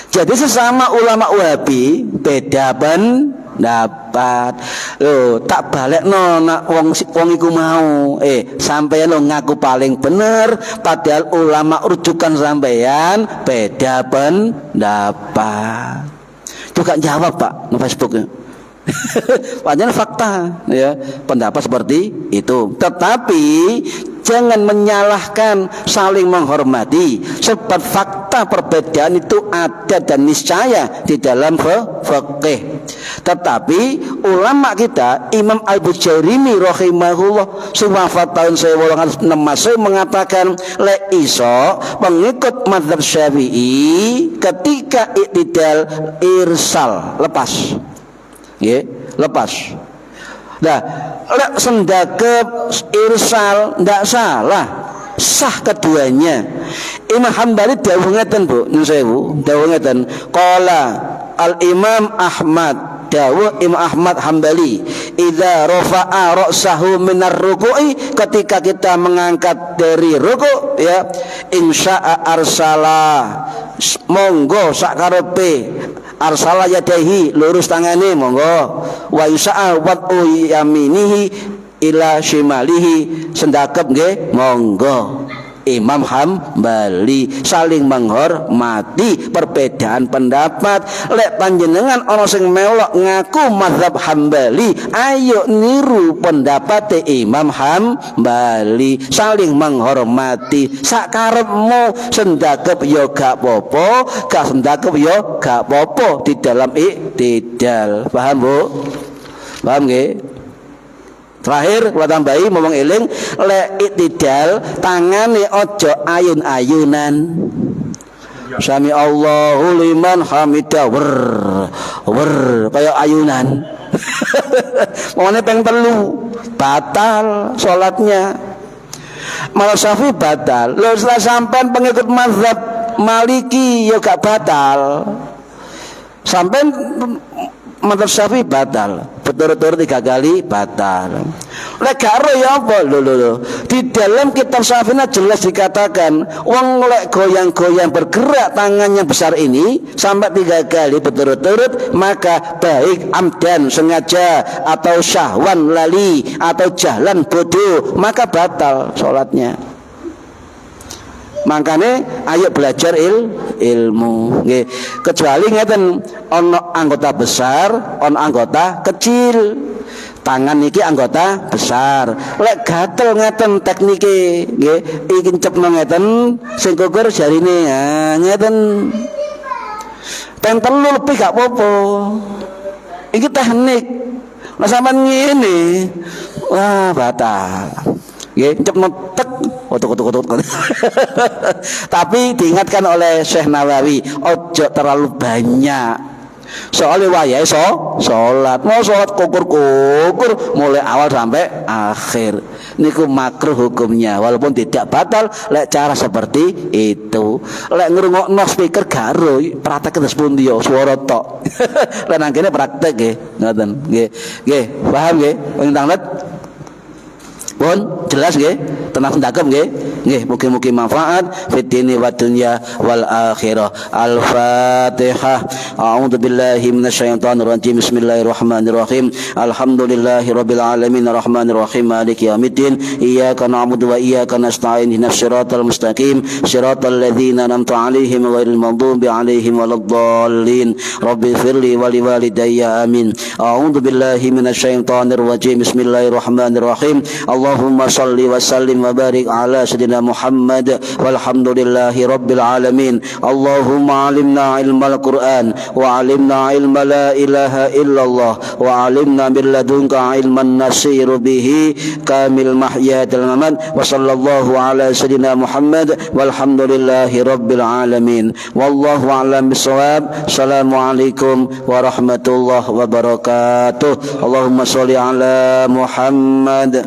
Jadi sesama ulama Wahabi beda pendapat. Loh, tak balekno nak wong iku mau sampeyan lo ngaku paling bener, padahal ulama rujukan sampeyan beda pendapat. Juga jawab Pak di Facebooknya. Padahal fakta ya, pendapat seperti itu. Tetapi jangan menyalahkan, saling menghormati, sebab fakta perbedaan itu ada dan niscaya di dalam fikih. Tetapi ulama kita Imam Al-Bujairimi rahimahullah sing wafat tahun 1806 Masehi mengatakan le iso pengikut mazhab Syafi'i ketika iktidal irsal, lepas. Ya, lepas. Nah, lek sendakep irsal ndak salah, sah keduanya. Imam Hambali dawuh ngeten Bu, nyuwun sewu, dawuh ngeten. Qala Al-Imam Ahmad, dawuh Imam Ahmad Hambali, idza rafa'a ra'sahu minar ruku'i, ketika kita mengangkat dari ruku' ya, insya'a arsala, monggo sakarepe, arsala yadaihi, lurus tangane monggo, wa yusa'a wad'u yaminihi ila shimalihi, sendakep nggih monggo. Imam Hambali, saling menghormati perbedaan pendapat. Lek panjenengan ana sing melok ngaku mazhab Hambali, ayo niru pendapat Imam Hambali, saling menghormati. Sakarepmu sendakep yo gak popo, gak sendakep yo gak popo di dalam iktidal. Paham Bu? Paham nggih? Terakhir kula tambahi momong eling, lek iktidal tangane ojo ayun-ayunan. Sami Allahu liman hamidah wer kaya ayunan. Mongone peng telu batal salatnya. Malah Syafi'i batal. Lho setelah sampean pengikut mazhab Maliki ya gak batal. Sampean mazhab Syafi'i batal, berturut-turut 3 kali batal. Lek karo ya apa? Lho. Di dalam kitab Syafi'i jelas dikatakan, wong lek goyang-goyang bergerak tangannya besar ini sampai 3 kali berturut-turut, maka baik amdan sengaja atau syahwan lali atau jahlan bodoh, maka batal sholatnya. Makanya ayo belajar ilmu nggih. Kecuali ngeten ono anggota besar, ono anggota kecil. Tangan niki anggota besar. Lek gatel ngeten teknike nggih, iki cepno ngeten sing gugur jarine ngeten. Peng telu lebih gak apa-apa. Iki teknik. Lah sampean ngene. Wah, batal. Nggih, cepno tek otok. Tapi diingatkan oleh Syekh Nawawi, ojo terlalu banyak. Soalnya wayahe salat, mau salat kukur mulai awal sampai akhir. Niku makruh hukumnya, walaupun tidak batal lek cara seperti itu. Lek ngrungokno speaker garo praktek terus pundi yo swara tok. Lek nang kene praktek nggih, ngoten. Nggih, paham nggih? Pengintang let pun jelas nggih, tenang sendagem nggih. Nggih, mugi-mugi manfaat fid dini wad dunya wal akhirah. Al-Fatihah. A'udzu billahi minasyaitonir rajim. Bismillahirrahmanirrahim. Alhamdulillahirabbil alamin arrahmanir rahim maliki yaumiddin. Iyyaka na'budu wa iyyaka nasta'in. Ihdinas siratal mustaqim. Siratal ladzina an'amta 'alaihim ghairil maghdubi 'alaihim waladdallin. Rabbighfirli wa liwalidayya amin. A'udzu billahi minasyaitonir rajim. Bismillahirrahmanirrahim. Allahumma salli wa sallim wa barik ala sayyidina Muhammad walhamdulillahi rabbil alamin. Allahumma alimna ilmal Qur'an wa alimna ilma la ilaha illallah wa alimna min ladunka ilman nasiru bihi kamil mahyatil mamat. Wa sallallahu ala sayyidina Muhammad walhamdulillahi rabbil alamin. Wallahu a'lam bissawab. Assalamualaikum warahmatullahi wabarakatuh. Allahumma sholli ala Muhammad.